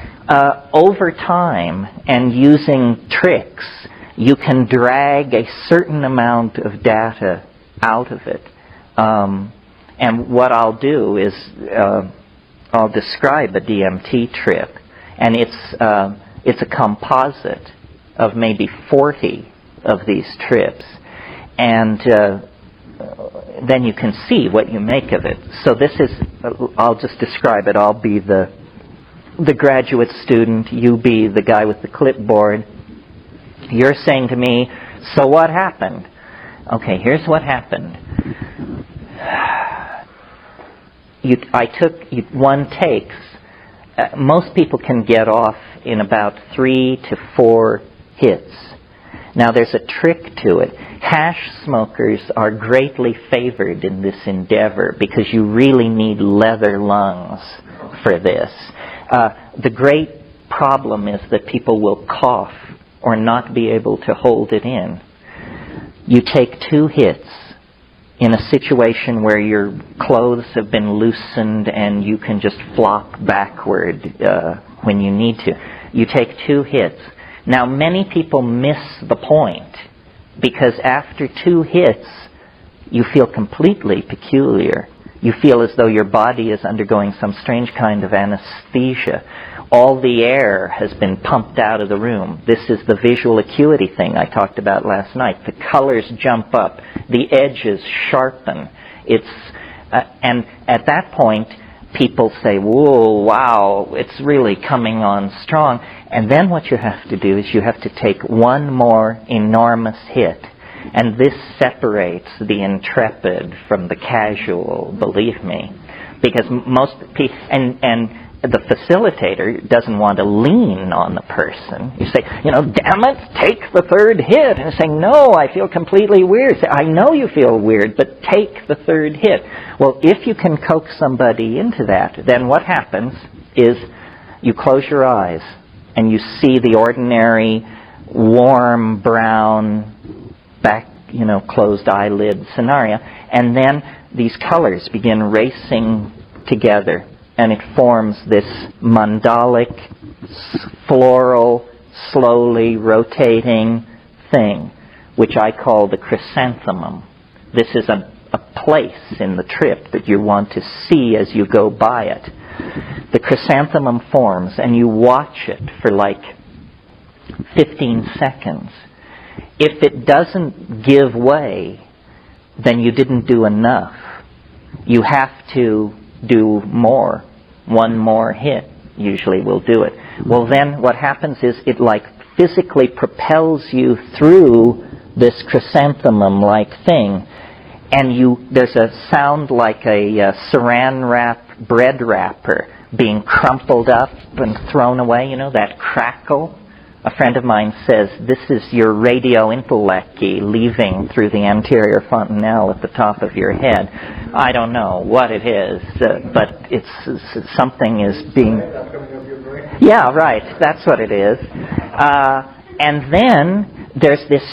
S1: over time and using tricks, you can drag a certain amount of data out of it. And what I'll do is I'll describe a DMT trip, and it's a composite of maybe 40 of these trips, and then you can see what you make of it. So this is, I'll just describe it. I'll be the graduate student, you be the guy with the clipboard. You're saying to me, so what happened? Okay, here's what happened. I took one takes. Most people can get off in about 3 to 4 hits. Now there's a trick to it. Hash smokers are greatly favored in this endeavor because you really need leather lungs for this. The great problem is that people will cough or not be able to hold it in. You take 2 hits, in a situation where your clothes have been loosened and you can just flop backward when you need to. You take 2 hits. Now, many people miss the point, because after 2 hits, you feel completely peculiar. You feel as though your body is undergoing some strange kind of anesthesia. All the air has been pumped out of the room. This is the visual acuity thing I talked about last night. The colors jump up. The edges sharpen. And at that point, people say, whoa, wow, it's really coming on strong. And then what you have to do is you have to take one more enormous hit. And this separates the intrepid from the casual, believe me. Because most people, and the facilitator doesn't want to lean on the person. You say, damn it, take the 3rd hit. And saying, no, I feel completely weird. Say, I know you feel weird, but take the 3rd hit. Well, if you can coax somebody into that, then what happens is you close your eyes and you see the ordinary warm brown closed eyelid scenario, and then these colors begin racing together, and it forms this mandalic, floral, slowly rotating thing, which I call the chrysanthemum. This is a place in the trip that you want to see as you go by it. The chrysanthemum forms, and you watch it for like 15 seconds. If it doesn't give way, then you didn't do enough. You have to do more. One more hit usually will do it. Well, then what happens is it like physically propels you through this chrysanthemum-like thing, and there's a sound like a saran wrap bread wrapper being crumpled up and thrown away, that crackle. A friend of mine says, this is your radio intellecty leaving through the anterior fontanelle at the top of your head. I don't know what it is, but it's something is being... Yeah, right, that's what it is. And then there's this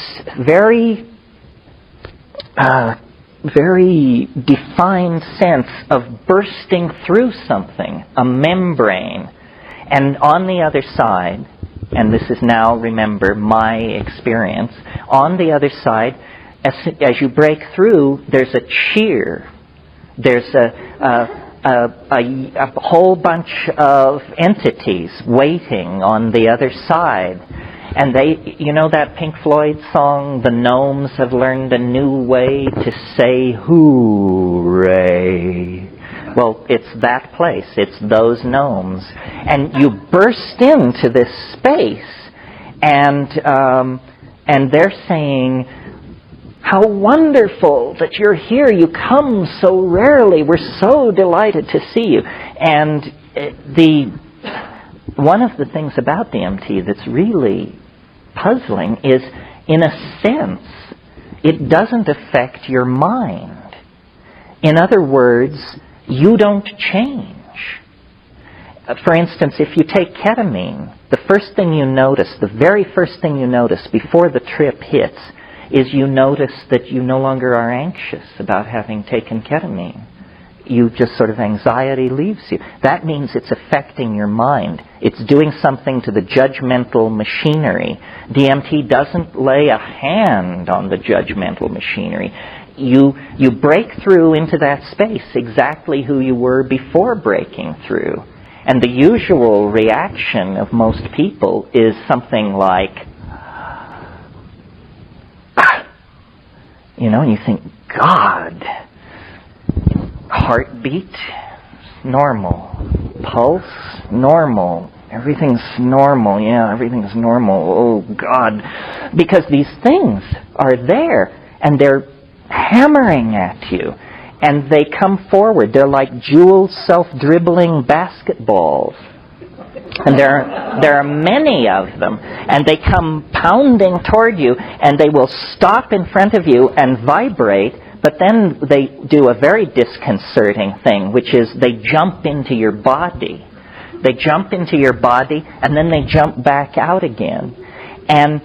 S1: very defined sense of bursting through something, a membrane. And on the other side, and this is now, remember, my experience, on the other side, as you break through, there's a cheer. There's a whole bunch of entities waiting on the other side. And they, that Pink Floyd song, the gnomes have learned a new way to say hooray. Well, it's that place. It's those gnomes. And you burst into this space, and they're saying, how wonderful that you're here. You come so rarely. We're so delighted to see you. And one of the things about DMT that's really puzzling is, in a sense, it doesn't affect your mind. In other words, you don't change. For instance, if you take ketamine, the very first thing you notice before the trip hits is you notice that you no longer are anxious about having taken ketamine. You just sort of, anxiety leaves you. That means it's affecting your mind. It's doing something to the judgmental machinery. DMT doesn't lay a hand on the judgmental machinery. You break through into that space exactly who you were before breaking through. And the usual reaction of most people is something like, and you think, God, heartbeat, normal. Pulse, normal. Everything's normal. Yeah, everything's normal. Oh, God. Because these things are there, and they're hammering at you. And they come forward. They're like jeweled, self-dribbling basketballs. And there are many of them. And they come pounding toward you, and they will stop in front of you and vibrate. But then they do a very disconcerting thing, which is they jump into your body. They jump into your body, and then they jump back out again. And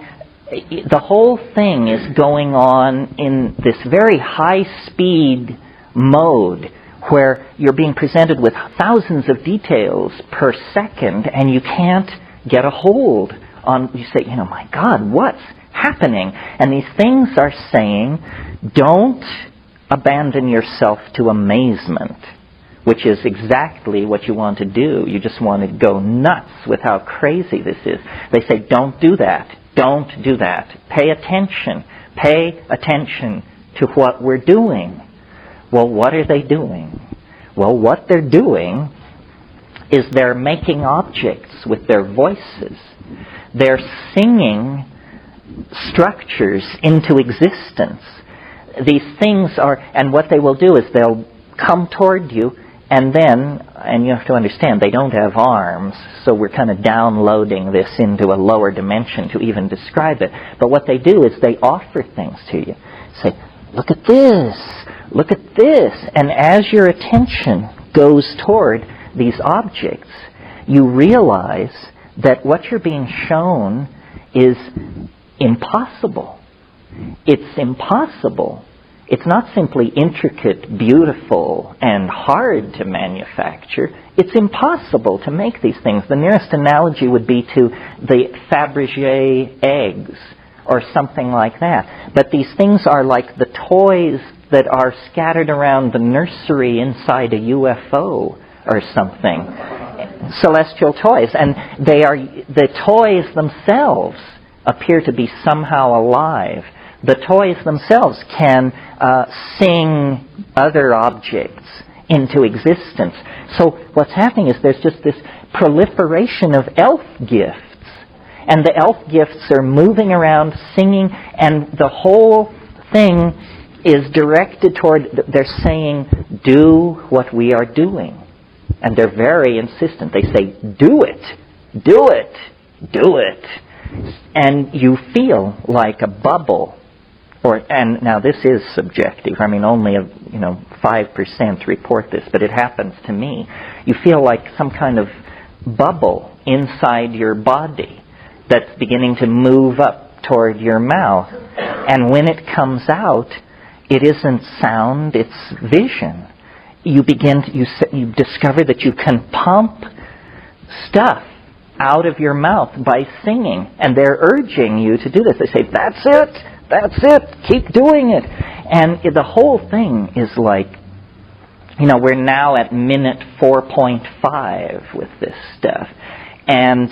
S1: the whole thing is going on in this very high-speed mode where you're being presented with thousands of details per second, and you can't get a hold on. You say, my God, what's happening? And these things are saying, don't abandon yourself to amazement, which is exactly what you want to do. You just want to go nuts with how crazy this is. They say, don't do that. Don't do that. Pay attention. Pay attention to what we're doing. Well, what are they doing? Well, what they're doing is they're making objects with their voices. They're singing structures into existence. These things are, and what they will do is they'll come toward you, and you have to understand, they don't have arms, so we're kind of downloading this into a lower dimension to even describe it. But what they do is they offer things to you. Say, look at this, look at this. And as your attention goes toward these objects, you realize that what you're being shown is impossible. It's impossible. It's not simply intricate, beautiful, and hard to manufacture. It's impossible to make these things. The nearest analogy would be to the Fabergé eggs or something like that. But these things are like the toys that are scattered around the nursery inside a UFO or something. Celestial toys. And the toys themselves appear to be somehow alive. The toys themselves can sing other objects into existence. So what's happening is there's just this proliferation of elf gifts. And the elf gifts are moving around, singing, and the whole thing is directed toward, they're saying, do what we are doing. And they're very insistent. They say, do it, do it, do it. And you feel like a bubble. And now this is subjective. I mean, only 5% report this, but it happens to me. You feel like some kind of bubble inside your body that's beginning to move up toward your mouth. And when it comes out, it isn't sound, it's vision. You discover that you can pump stuff out of your mouth by singing, and they're urging you to do this. They say, that's it, keep doing it. And the whole thing is like, we're now at minute 4.5 with this stuff. And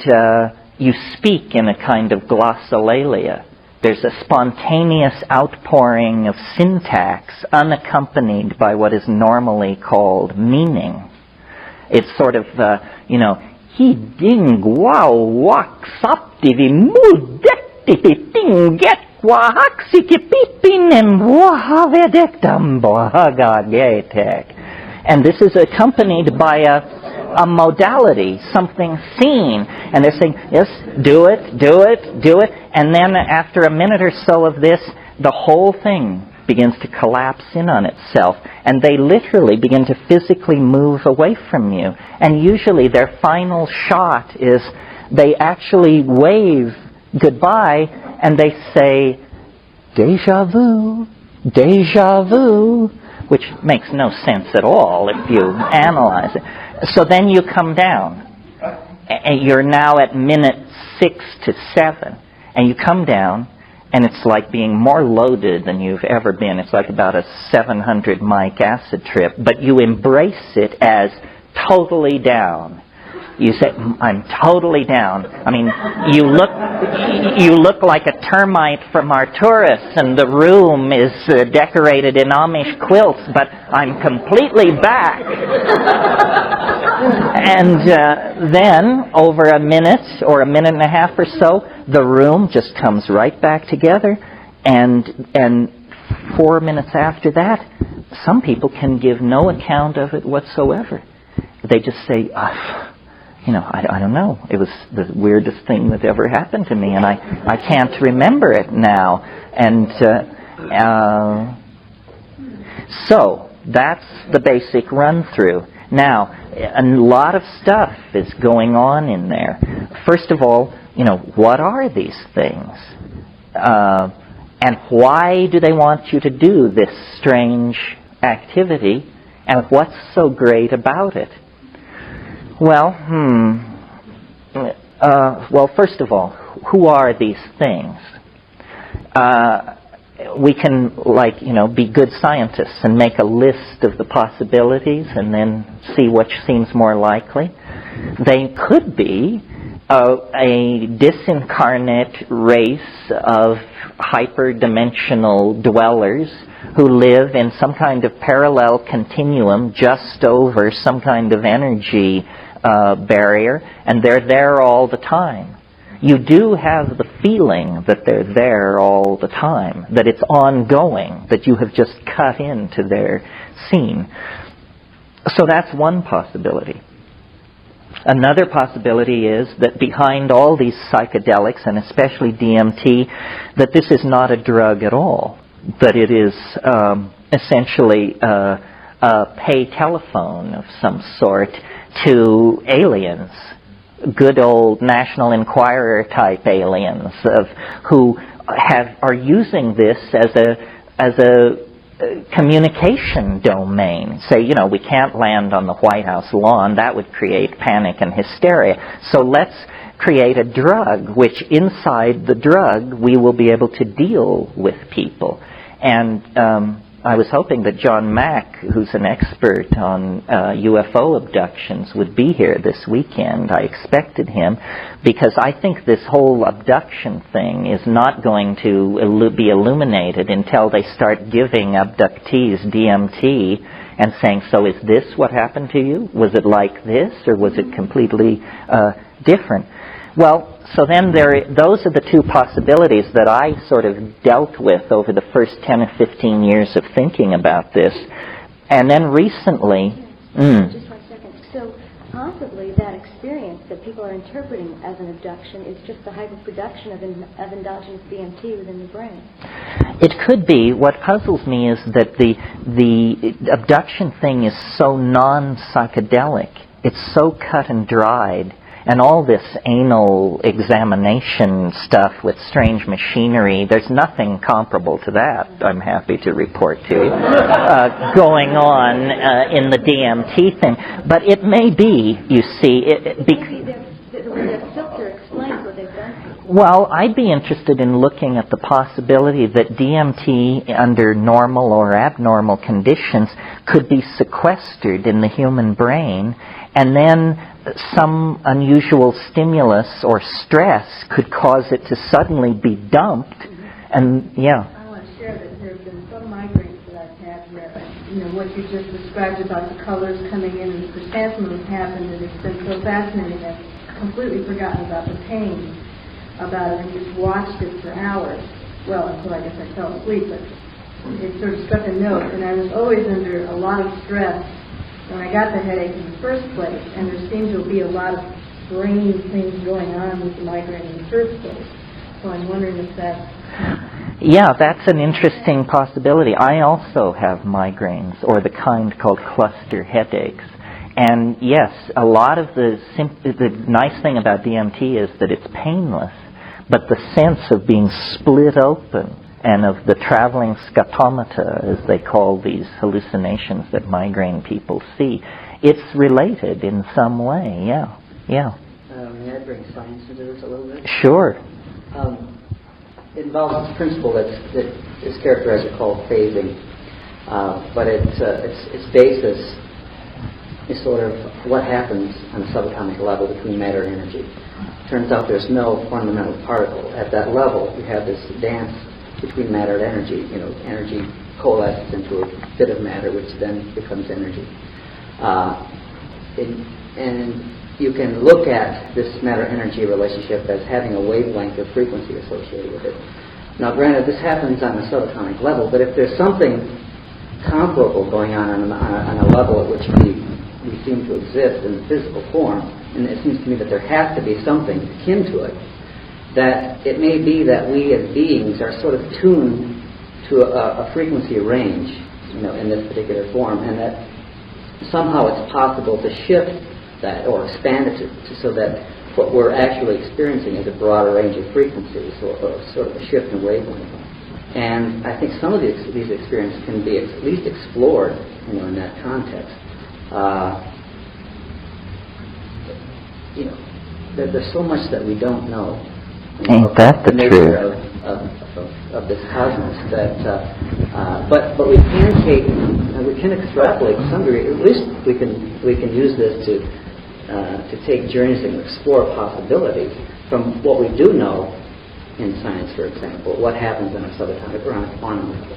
S1: you speak in a kind of glossolalia. There's a spontaneous outpouring of syntax unaccompanied by what is normally called meaning. It's sort of, he ding wow wak saptivi mudektivi tinget wahaksiki and wahavedektam bohagagetek. And this is accompanied by a modality, something seen. And they're saying, yes, do it, do it, do it. And then after a minute or so of this, the whole thing begins to collapse in on itself. And they literally begin to physically move away from you. And usually their final shot is they actually wave goodbye and they say, déjà vu, déjà vu, which makes no sense at all if you analyze it. So then you come down. And you're now at minute 6 to 7. And you come down, and it's like being more loaded than you've ever been. It's like about a 700 mic acid trip. But you embrace it as totally down. You say, I'm totally down. I mean, you look like a termite from Arcturus, and the room is decorated in Amish quilts, but I'm completely back. And then, over a minute or a minute and a half or so, the room just comes right back together, and 4 minutes after that, some people can give no account of it whatsoever. They just say, I don't know. It was the weirdest thing that ever happened to me, and I can't remember it now. And so that's the basic run-through. Now, a lot of stuff is going on in there. First of all, what are these things? And why do they want you to do this strange activity? And what's so great about it? Well, well, first of all, who are these things? We can, be good scientists and make a list of the possibilities and then see which seems more likely. They could be a disincarnate race of hyperdimensional dwellers who live in some kind of parallel continuum just over some kind of energy barrier, and they're there all the time. You do have the feeling that they're there all the time, that it's ongoing, that you have just cut into their scene. So that's one possibility. Another possibility is that behind all these psychedelics, and especially DMT, that this is not a drug at all, that it is essentially a pay telephone of some sort to aliens, good old National Enquirer type aliens who are using this as a communication domain. Say, we can't land on the White House lawn. That would create panic and hysteria. So let's create a drug, which inside the drug we will be able to deal with people. And I was hoping that John Mack, who's an expert on UFO abductions, would be here this weekend. I expected him because I think this whole abduction thing is not going to be illuminated until they start giving abductees DMT and saying, so is this what happened to you? Was it like this, or was it completely different? Well, so then those are the two possibilities that I sort of dealt with over the first 10 or 15 years of thinking about this. And then recently...
S7: Just 1 second. So possibly that experience that people are interpreting as an abduction is just the hyperproduction of endogenous DMT within the brain.
S1: It could be. What puzzles me is that the abduction thing is so non-psychedelic. It's so cut and dried. And all this anal examination stuff with strange machinery, there's nothing comparable to that, I'm happy to report to you, going on in the DMT thing. But it may be, you see...
S7: The filter explains what they've done.
S1: Well, I'd be interested in looking at the possibility that DMT, under normal or abnormal conditions, could be sequestered in the human brain, and then some unusual stimulus or stress could cause it to suddenly be dumped. And
S8: I want to share that there have been some migraines that I've had where, what you just described about the colors coming in and the chrysanthemum happened, and it's been so fascinating I've completely forgotten about the pain about it and just watched it for hours. Well, until I guess I fell asleep, but it sort of struck a note, and I was always under a lot of stress when I got the headache in the first place, and there seemed to be a lot of brain things going on with the migraine in the first place. So I'm wondering if that's...
S1: Yeah, that's an interesting possibility. I also have migraines, or the kind called cluster headaches. And yes, a lot of the nice thing about DMT is that it's painless, but the sense of being split open and of the traveling scotomata, as they call these hallucinations that migraine people see, it's related in some way, yeah.
S5: May I bring science into this a little bit?
S1: Sure.
S5: It involves a principle that is characterized as called phasing, but its basis is sort of what happens on a subatomic level between matter and energy. Turns out there's no fundamental particle. At that level, you have this dance between matter and energy. Energy coalesces into a bit of matter, which then becomes energy. And you can look at this matter-energy relationship as having a wavelength or frequency associated with it. Now, granted, this happens on a subatomic level, but if there's something comparable going on a level at which we seem to exist in the physical form, and it seems to me that there has to be something akin to it, that it may be that we as beings are sort of tuned to a frequency range, in this particular form, and that somehow it's possible to shift that or expand it so that what we're actually experiencing is a broader range of frequencies, or sort of a shift in wavelength. And I think some of these experiences can be at least explored, in that context. There's so much that we don't know.
S1: Ain't that the truth?
S5: Of this cosmos that, but we can take, we can extrapolate to some degree. At least we can use this to take journeys and explore possibilities from what we do know in science, for example, what happens in a subatomic or on a quantum level.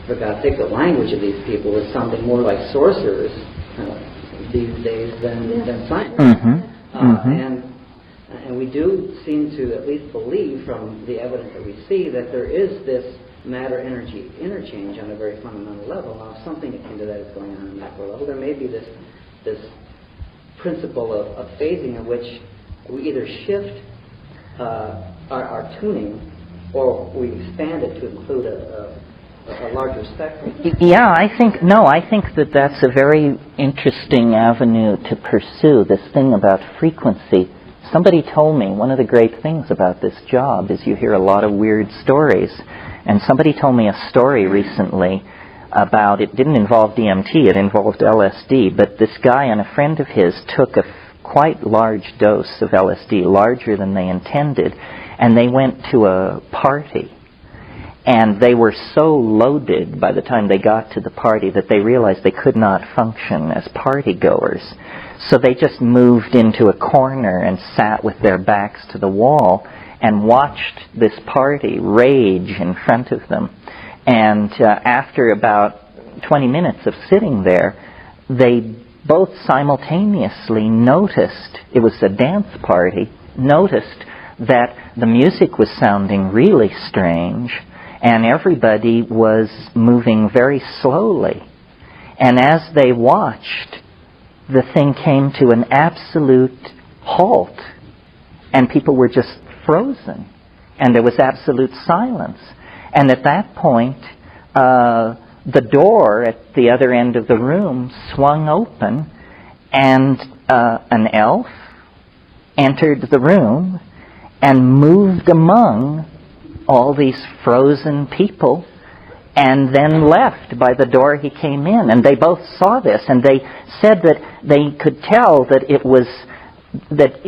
S5: For God's sake, the language of these people is sounding more like sorcerers these days than science. And we do seem to at least believe from the evidence that we see that there is this matter-energy interchange on a very fundamental level. Now, if something akin to that is going on a macro level, there may be this principle of phasing in which we either shift our tuning or we expand it to include a larger spectrum.
S1: Yeah, I think that's a very interesting avenue to pursue, this thing about frequency. Somebody told me one of the great things about this job is you hear a lot of weird stories. And somebody told me a story recently about, it didn't involve DMT, it involved LSD, but this guy and a friend of his took a quite large dose of LSD, larger than they intended, and they went to a party. And they were so loaded by the time they got to the party that they realized they could not function as party goers. So they just moved into a corner and sat with their backs to the wall and watched this party rage in front of them. And after about 20 minutes of sitting there, they both simultaneously noticed, it was a dance party, noticed that the music was sounding really strange and everybody was moving very slowly. And as they watched, the thing came to an absolute halt, and people were just frozen, and there was absolute silence. And at that point, the door at the other end of the room swung open, and an elf entered the room and moved among all these frozen people, and then left by the door he came in. And they both saw this, and they said that they could tell that it was, that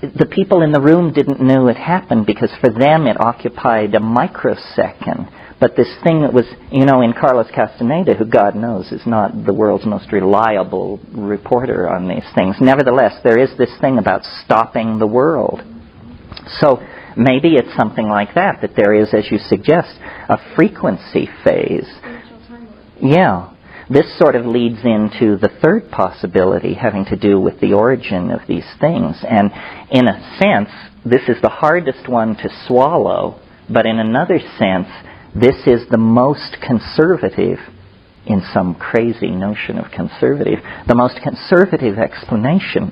S1: the people in the room didn't know it happened, because for them it occupied a microsecond. But this thing that was, in Carlos Castaneda, who God knows is not the world's most reliable reporter on these things, nevertheless, there is this thing about stopping the world. So maybe it's something like that there is, as you suggest, a frequency phase. Yeah. This sort of leads into the third possibility, having to do with the origin of these things. And in a sense, this is the hardest one to swallow, but in another sense, this is the most conservative, in some crazy notion of conservative, the most conservative explanation.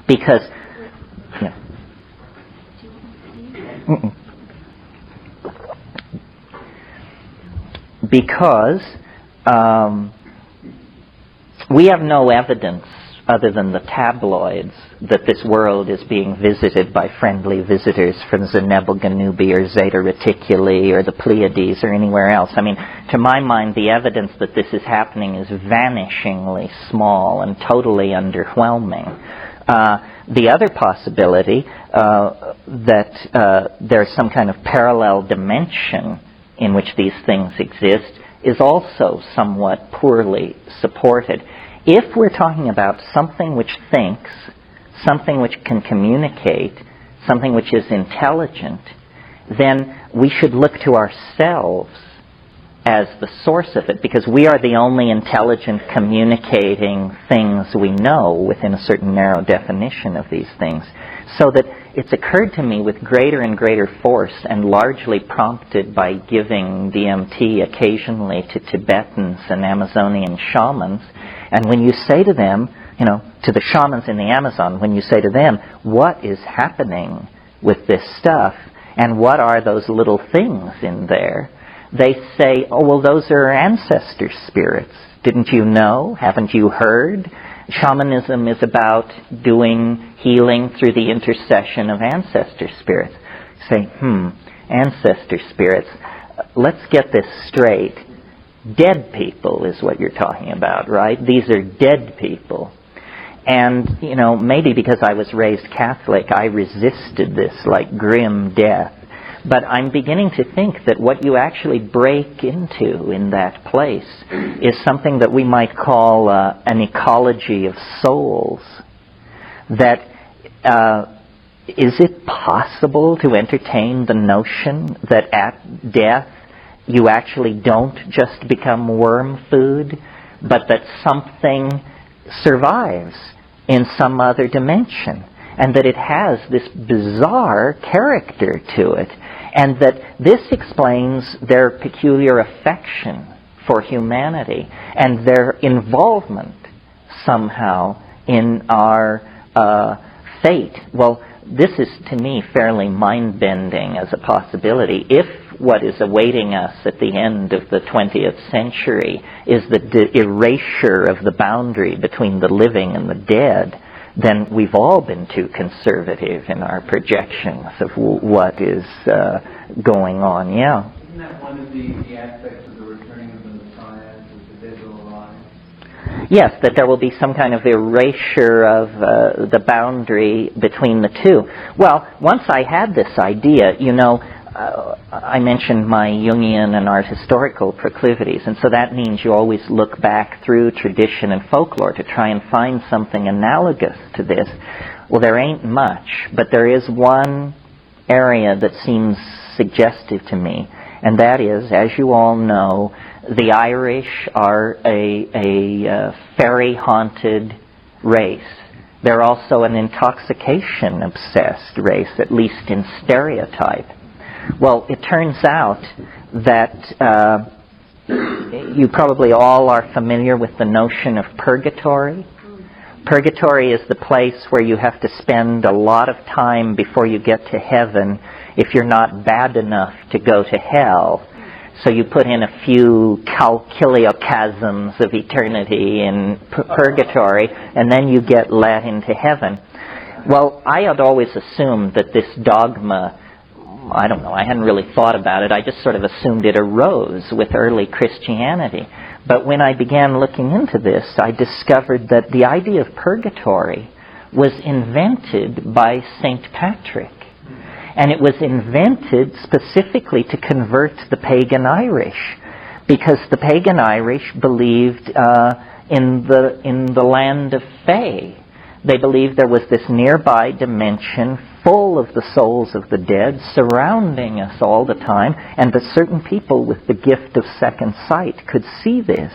S1: Because, yeah. Because we have no evidence other than the tabloids that this world is being visited by friendly visitors from Zenebel-Ganubi or Zeta Reticuli or the Pleiades or anywhere else. I mean, to my mind, the evidence that this is happening is vanishingly small and totally underwhelming. The other possibility that there's some kind of parallel dimension in which these things exist is also somewhat poorly supported. If we're talking about something which thinks, something which can communicate, something which is intelligent, then we should look to ourselves as the source of it, because we are the only intelligent communicating things we know within a certain narrow definition of these things. So that it's occurred to me with greater and greater force, and largely prompted by giving DMT occasionally to Tibetans and Amazonian shamans. And when you say to them, to the shamans in the Amazon, when you say to them, what is happening with this stuff, and what are those little things in there, they say, oh, well, those are ancestor spirits. Didn't you know? Haven't you heard? Shamanism is about doing healing through the intercession of ancestor spirits. Say, ancestor spirits, let's get this straight. Dead people is what you're talking about, right? These are dead people. And, maybe because I was raised Catholic, I resisted this like grim death. But I'm beginning to think that what you actually break into in that place is something that we might call an ecology of souls. That is it possible to entertain the notion that at death you actually don't just become worm food, but that something survives in some other dimension, and that it has this bizarre character to it, and that this explains their peculiar affection for humanity and their involvement somehow in our fate. Well, this is, to me, fairly mind-bending as a possibility. If what is awaiting us at the end of the 20th century is the erasure of the boundary between the living and the dead, then we've all been too conservative in our projections of what is going on. Yeah.
S4: Isn't that one of the aspects of the returning of the Messiah, is the dead will arise?
S1: Yes, that there will be some kind of erasure of the boundary between the two. Well, once I had this idea, I mentioned my Jungian and art historical proclivities, and so that means you always look back through tradition and folklore to try and find something analogous to this. Well, there ain't much, but there is one area that seems suggestive to me, and that is, as you all know, the Irish are a fairy-haunted race. They're also an intoxication-obsessed race, at least in stereotype. Well, it turns out that you probably all are familiar with the notion of purgatory. Purgatory is the place where you have to spend a lot of time before you get to heaven if you're not bad enough to go to hell. So you put in a few calculiochasms of eternity in purgatory, and then you get let into heaven. Well, I had always assumed that this dogma, I don't know, I hadn't really thought about it. I just sort of assumed it arose with early Christianity. But when I began looking into this, I discovered that the idea of purgatory was invented by St. Patrick. And it was invented specifically to convert the pagan Irish, because the pagan Irish believed in the land of Fae. They believed there was this nearby dimension full of the souls of the dead surrounding us all the time, and that certain people with the gift of second sight could see this.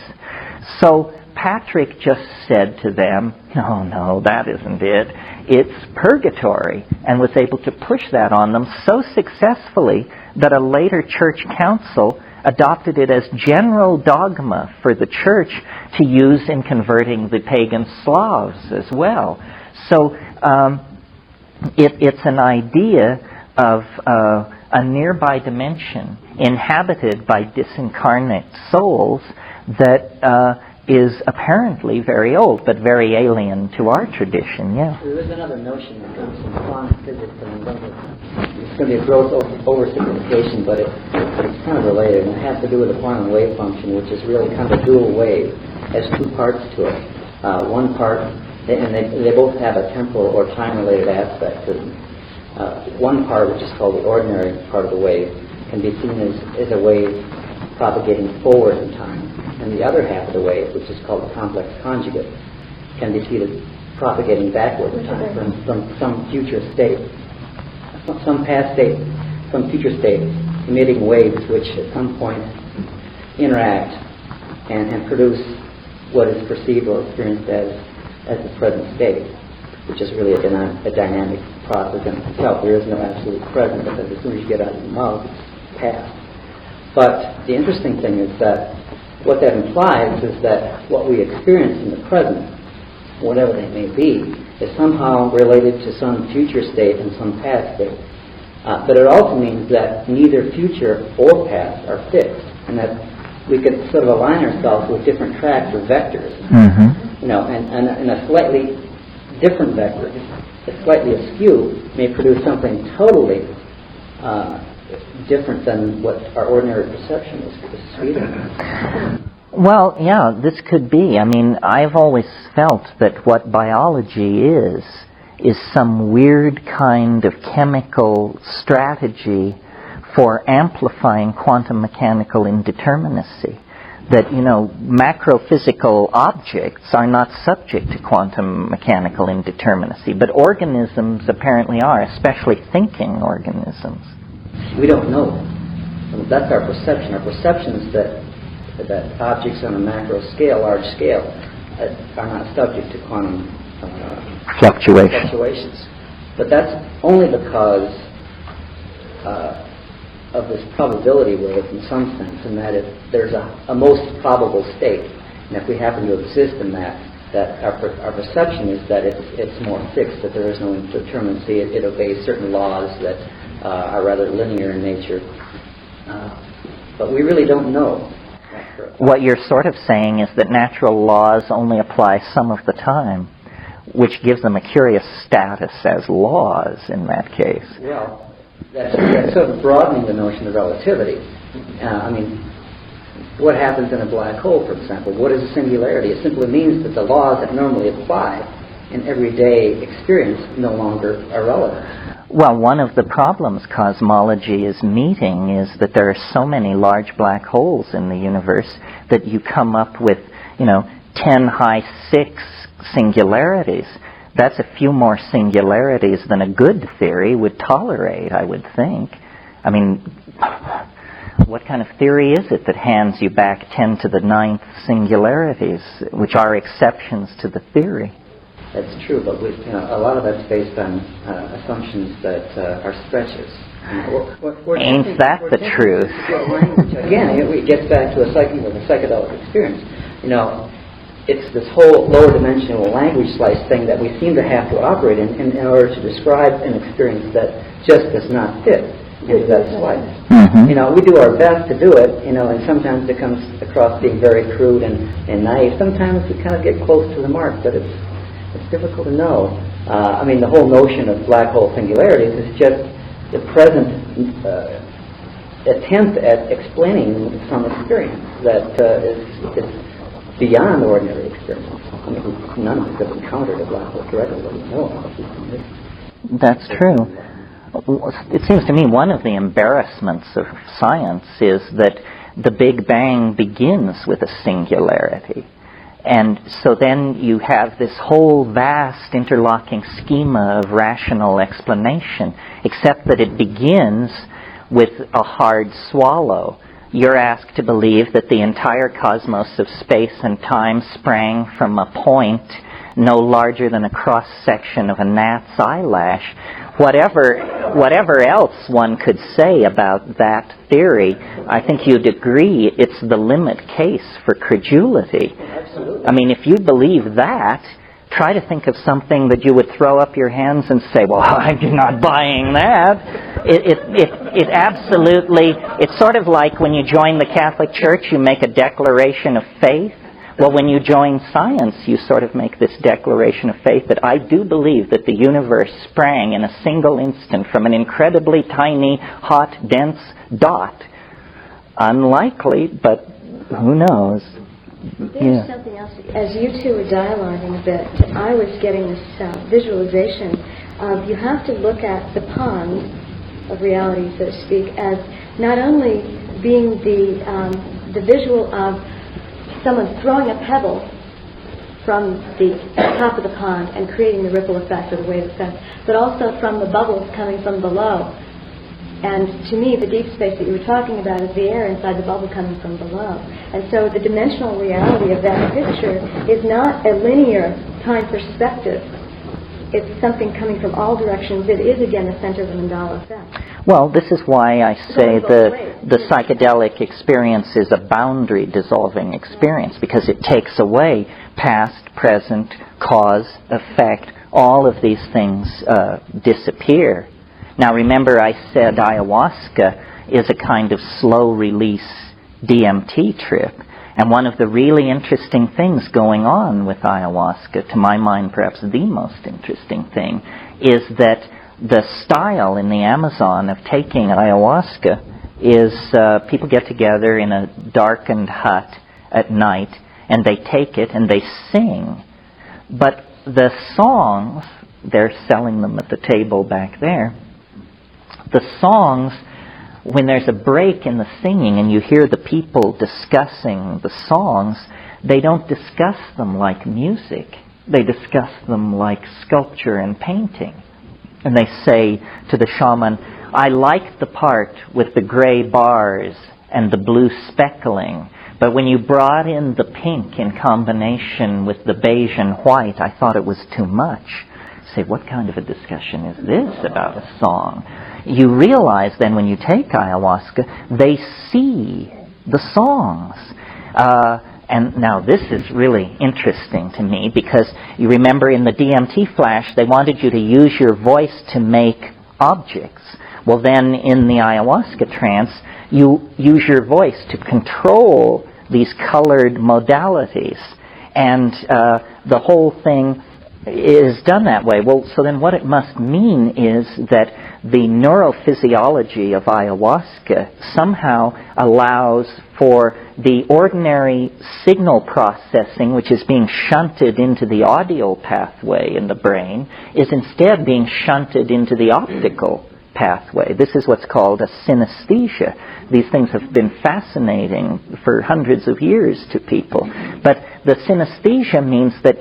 S1: So Patrick just said to them, no, that isn't it. It's purgatory, and was able to push that on them so successfully that a later church council adopted it as general dogma for the church to use in converting the pagan Slavs as well. So it's an idea of a nearby dimension inhabited by disincarnate souls that is apparently very old, but very alien to our tradition, yeah.
S5: There is another notion that comes from quantum physics, and it's going to be a gross oversimplification, but it's kind of related, and it has to do with the quantum wave function, which is really kind of a dual wave. It has two parts to it. One part, and they both have a temporal or time-related aspect to them. One part, which is called the ordinary part of the wave, can be seen as a wave propagating forward in time. And the other half of the wave, which is called the complex conjugate, can be seen as propagating backward in time from some future state, some past state, some future state, emitting waves which at some point interact and produce what is perceived or experienced as the present state, which is really a dynamic process in itself. There is no absolute present, because as soon as you get out of the mouth, it's past. But the interesting thing is that what that implies is that what we experience in the present, whatever it may be, is somehow related to some future state and some past state. But it also means that neither future or past are fixed, and that we could sort of align ourselves with different tracks or vectors.
S1: Mm-hmm.
S5: and a slightly different vector, slightly askew, may produce something totally different than what our ordinary perception is feeding.
S1: Well, yeah, this could be. I mean, I've always felt that what biology is some weird kind of chemical strategy for amplifying quantum mechanical indeterminacy. That, macrophysical objects are not subject to quantum mechanical indeterminacy, but organisms apparently are, especially thinking organisms.
S5: We don't know. That's our perception. Our perception is that objects on a macro scale, large scale, are not subject to quantum fluctuations. But that's only because of this probability wave in some sense, and that there's a most probable state. And if we happen to exist in that our perception is that it's more fixed, that there is no indeterminacy. It obeys certain laws that are rather linear in nature. But we really don't know.
S1: What you're sort of saying is that natural laws only apply some of the time, which gives them a curious status as laws in that case.
S5: Well, that's sort of broadening the notion of relativity. What happens in a black hole, for example? What is a singularity? It simply means that the laws that normally apply in everyday experience no longer are relevant.
S1: Well, one of the problems cosmology is meeting is that there are so many large black holes in the universe that you come up with, 10⁻⁶ singularities. That's a few more singularities than a good theory would tolerate, I would think. I mean, what kind of theory is it that hands you back 10 to the 9th singularities, which are exceptions to the theory?
S5: That's true, but a lot of that's based on assumptions that are stretches.
S1: Ain't that the truth?
S5: Again, it gets back to a psychedelic experience. It's this whole lower dimensional language slice thing that we seem to have to operate in order to describe an experience that just does not fit into that slice.
S1: Mm-hmm.
S5: We do our best to do it, and sometimes it comes across being very crude and naive. Sometimes we kind of get close to the mark, but it's difficult to know. The whole notion of black hole singularities is just the present attempt at explaining some experience that is beyond ordinary experience. None of us have encountered a black hole directly that we know of.
S1: That's true. It seems to me one of the embarrassments of science is that the Big Bang begins with a singularity. And so then you have this whole vast interlocking schema of rational explanation, except that it begins with a hard swallow. You're asked to believe that the entire cosmos of space and time sprang from a point no larger than a cross-section of a gnat's eyelash. Whatever else one could say about that theory, I think you'd agree it's the limit case for credulity.
S5: Absolutely.
S1: If you believe that, try to think of something that you would throw up your hands and say, well, I'm not buying that. It absolutely, it's sort of like when you join the Catholic Church, you make a declaration of faith. Well, when you join science, you sort of make this declaration of faith that I do believe that the universe sprang in a single instant from an incredibly tiny, hot, dense dot. Unlikely, but who knows?
S7: There's something else. As you two were dialoguing a bit, I was getting this visualization of you have to look at the pond of reality, so to speak, as not only being the visual of someone throwing a pebble from the top of the pond and creating the ripple effect or the wave effect, but also from the bubbles coming from below. And to me, the deep space that you were talking about is the air inside the bubble coming from below. And so the dimensional reality of that picture is not a linear time perspective. It's something coming from all directions. It is, again, the center of the mandala effect.
S1: Well, this is why I say the psychedelic experience is a boundary-dissolving experience, because it takes away past, present, cause, effect. All of these things disappear. Now, remember I said ayahuasca is a kind of slow-release DMT trip. And one of the really interesting things going on with ayahuasca, to my mind perhaps the most interesting thing, is that the style in the Amazon of taking ayahuasca is people get together in a darkened hut at night, and they take it and they sing. But the songs, they're selling them at the table back there, the songs, when there's a break in the singing and you hear the people discussing the songs, they don't discuss them like music. They discuss them like sculpture and painting. And they say to the shaman, I like the part with the gray bars and the blue speckling, but when you brought in the pink in combination with the beige and white, I thought it was too much. Say, what kind of a discussion is this about a song? You realize then when you take ayahuasca, they see the songs. And now this is really interesting to me, because you remember in the DMT flash, they wanted you to use your voice to make objects. Well, then in the ayahuasca trance, you use your voice to control these colored modalities. And the whole thing is done that way. Well, so then what it must mean is that the neurophysiology of ayahuasca somehow allows for the ordinary signal processing, which is being shunted into the audio pathway in the brain, is instead being shunted into the optical pathway. This is what's called a synesthesia. These things have been fascinating for hundreds of years to people. But the synesthesia means that,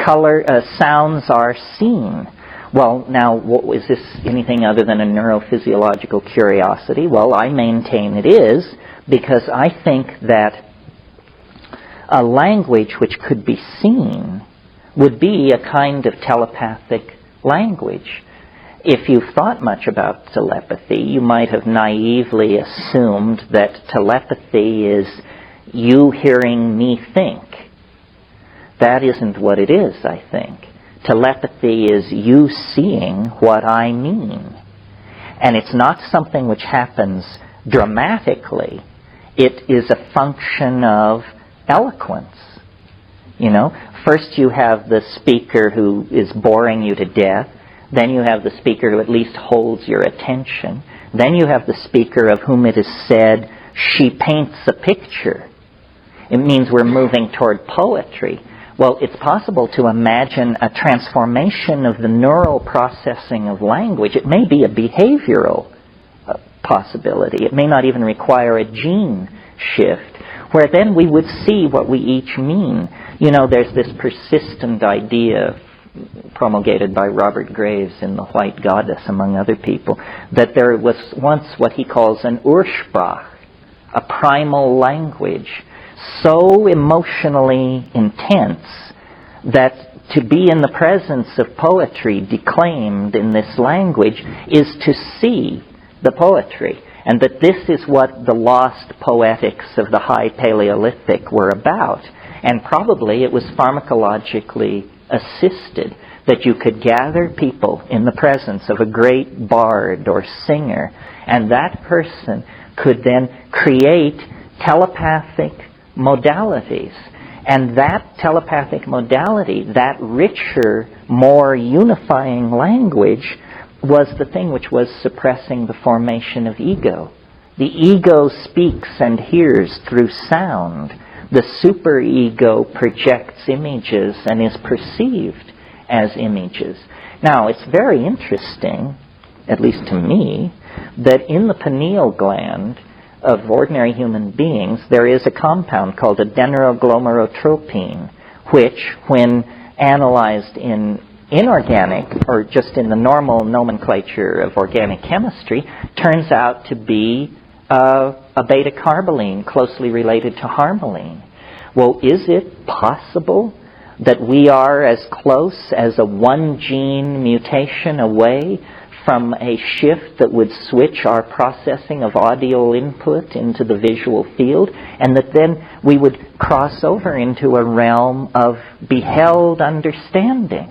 S1: color sounds are seen. Well, now, is this anything other than a neurophysiological curiosity? Well, I maintain it is, because I think that a language which could be seen would be a kind of telepathic language. If you've thought much about telepathy, you might have naively assumed that telepathy is you hearing me think. That isn't what it is, I think. Telepathy is you seeing what I mean. And it's not something which happens dramatically. It is a function of eloquence. First you have the speaker who is boring you to death. Then you have the speaker who at least holds your attention. Then you have the speaker of whom it is said, she paints a picture. It means we're moving toward poetry. Well, it's possible to imagine a transformation of the neural processing of language. It may be a behavioral possibility. It may not even require a gene shift, where then we would see what we each mean. There's this persistent idea promulgated by Robert Graves in The White Goddess, among other people, that there was once what he calls an Ursprach, a primal language, so emotionally intense that to be in the presence of poetry declaimed in this language is to see the poetry, and that this is what the lost poetics of the High Paleolithic were about. And probably it was pharmacologically assisted, that you could gather people in the presence of a great bard or singer, and that person could then create telepathic modalities. And that telepathic modality, that richer, more unifying language, was the thing which was suppressing the formation of ego. The ego speaks and hears through sound. The superego projects images and is perceived as images. Now, it's very interesting, at least to me, that in the pineal gland of ordinary human beings, there is a compound called adenosglomerotropin, which, when analyzed in inorganic, or just in the normal nomenclature of organic chemistry, turns out to be a beta-carboline closely related to harmaline. Well, is it possible that we are as close as a one-gene mutation away from a shift that would switch our processing of audio input into the visual field, and that then we would cross over into a realm of beheld understanding?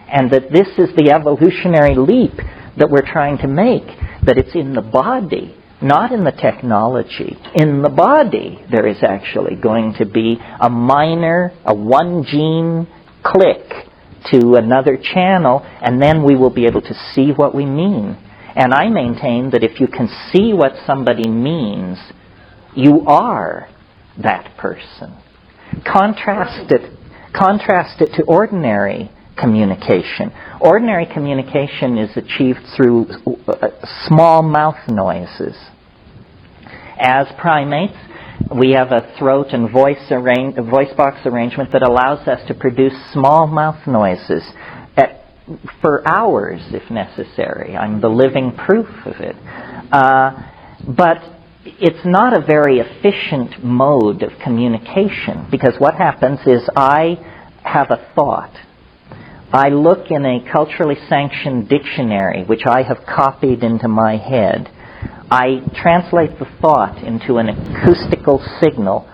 S1: And that this is the evolutionary leap that we're trying to make, that it's in the body not in the technology. In the body, there is actually going to be a one gene click to another channel, and then we will be able to see what we mean. And I maintain that if you can see what somebody means, you are that person. Contrast it to ordinary communication. Ordinary communication is achieved through small mouth noises. As primates, we have a throat and voice box arrangement that allows us to produce small mouth noises for hours if necessary. I'm the living proof of it. But it's not a very efficient mode of communication, because what happens is I have a thought. I look in a culturally sanctioned dictionary, which I have copied into my head. I translate the thought into an acoustical signal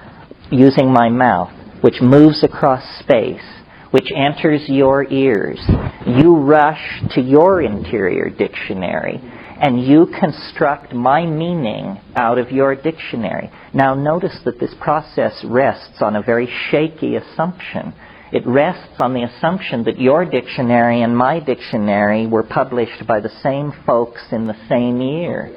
S1: using my mouth, which moves across space, which enters your ears. You rush to your interior dictionary, and you construct my meaning out of your dictionary. Now notice that this process rests on a very shaky assumption. It rests on the assumption that your dictionary and my dictionary were published by the same folks in the same year.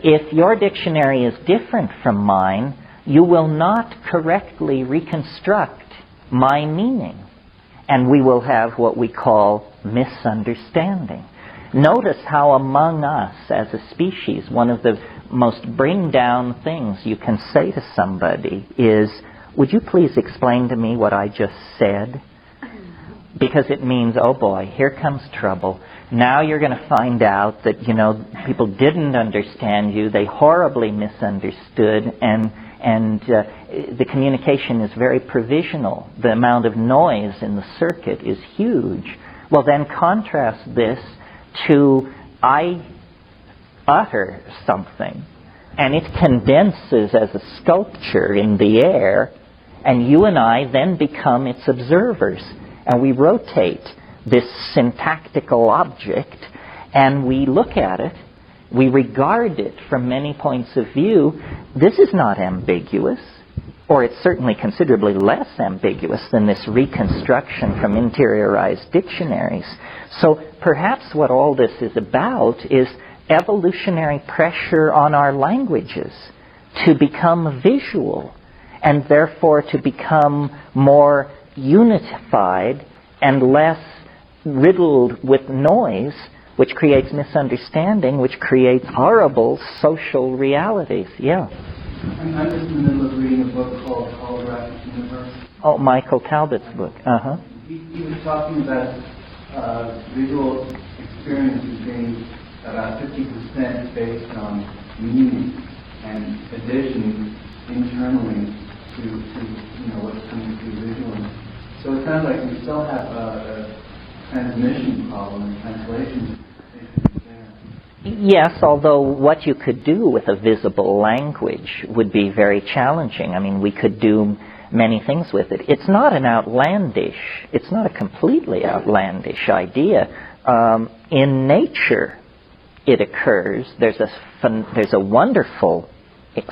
S1: If your dictionary is different from mine, you will not correctly reconstruct my meaning. And we will have what we call misunderstanding. Notice how among us as a species, one of the most bring-down things you can say to somebody is, would you please explain to me what I just said? Because it means, oh boy, here comes trouble. Now you're going to find out that, people didn't understand you. They horribly misunderstood, and the communication is very provisional. The amount of noise in the circuit is huge. Well, then contrast this to I utter something, and it condenses as a sculpture in the air, and you and I then become its observers, and we rotate this syntactical object, and we look at it, we regard it from many points of view. This is not ambiguous, or it's certainly considerably less ambiguous than this reconstruction from interiorized dictionaries. So perhaps what all this is about is evolutionary pressure on our languages to become visual, and therefore to become more unified and less riddled with noise, which creates misunderstanding, which creates horrible social realities. Yeah.
S4: I'm just in the middle of reading a book called Holographic Universe.
S1: Oh, Michael Talbot's book. Uh-huh.
S4: He was talking about visual experiences being about 50% based on meaning and additions internally to what's coming through visually. So it sounds like we still have a transmission problem, translation issues there.
S1: Yes, although what you could do with a visible language would be very challenging. I mean, we could do many things with it. It's not a completely outlandish idea. In nature, it occurs. There's a wonderful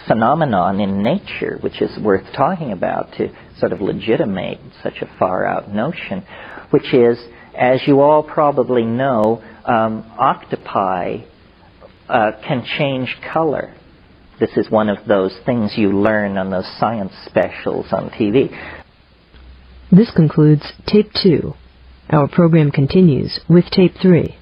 S1: phenomenon in nature which is worth talking about to sort of legitimate such a far-out notion, which is, as you all probably know, octopi can change color. This is one of those things you learn on those science specials on TV.
S9: This concludes Tape 2. Our program continues with Tape 3.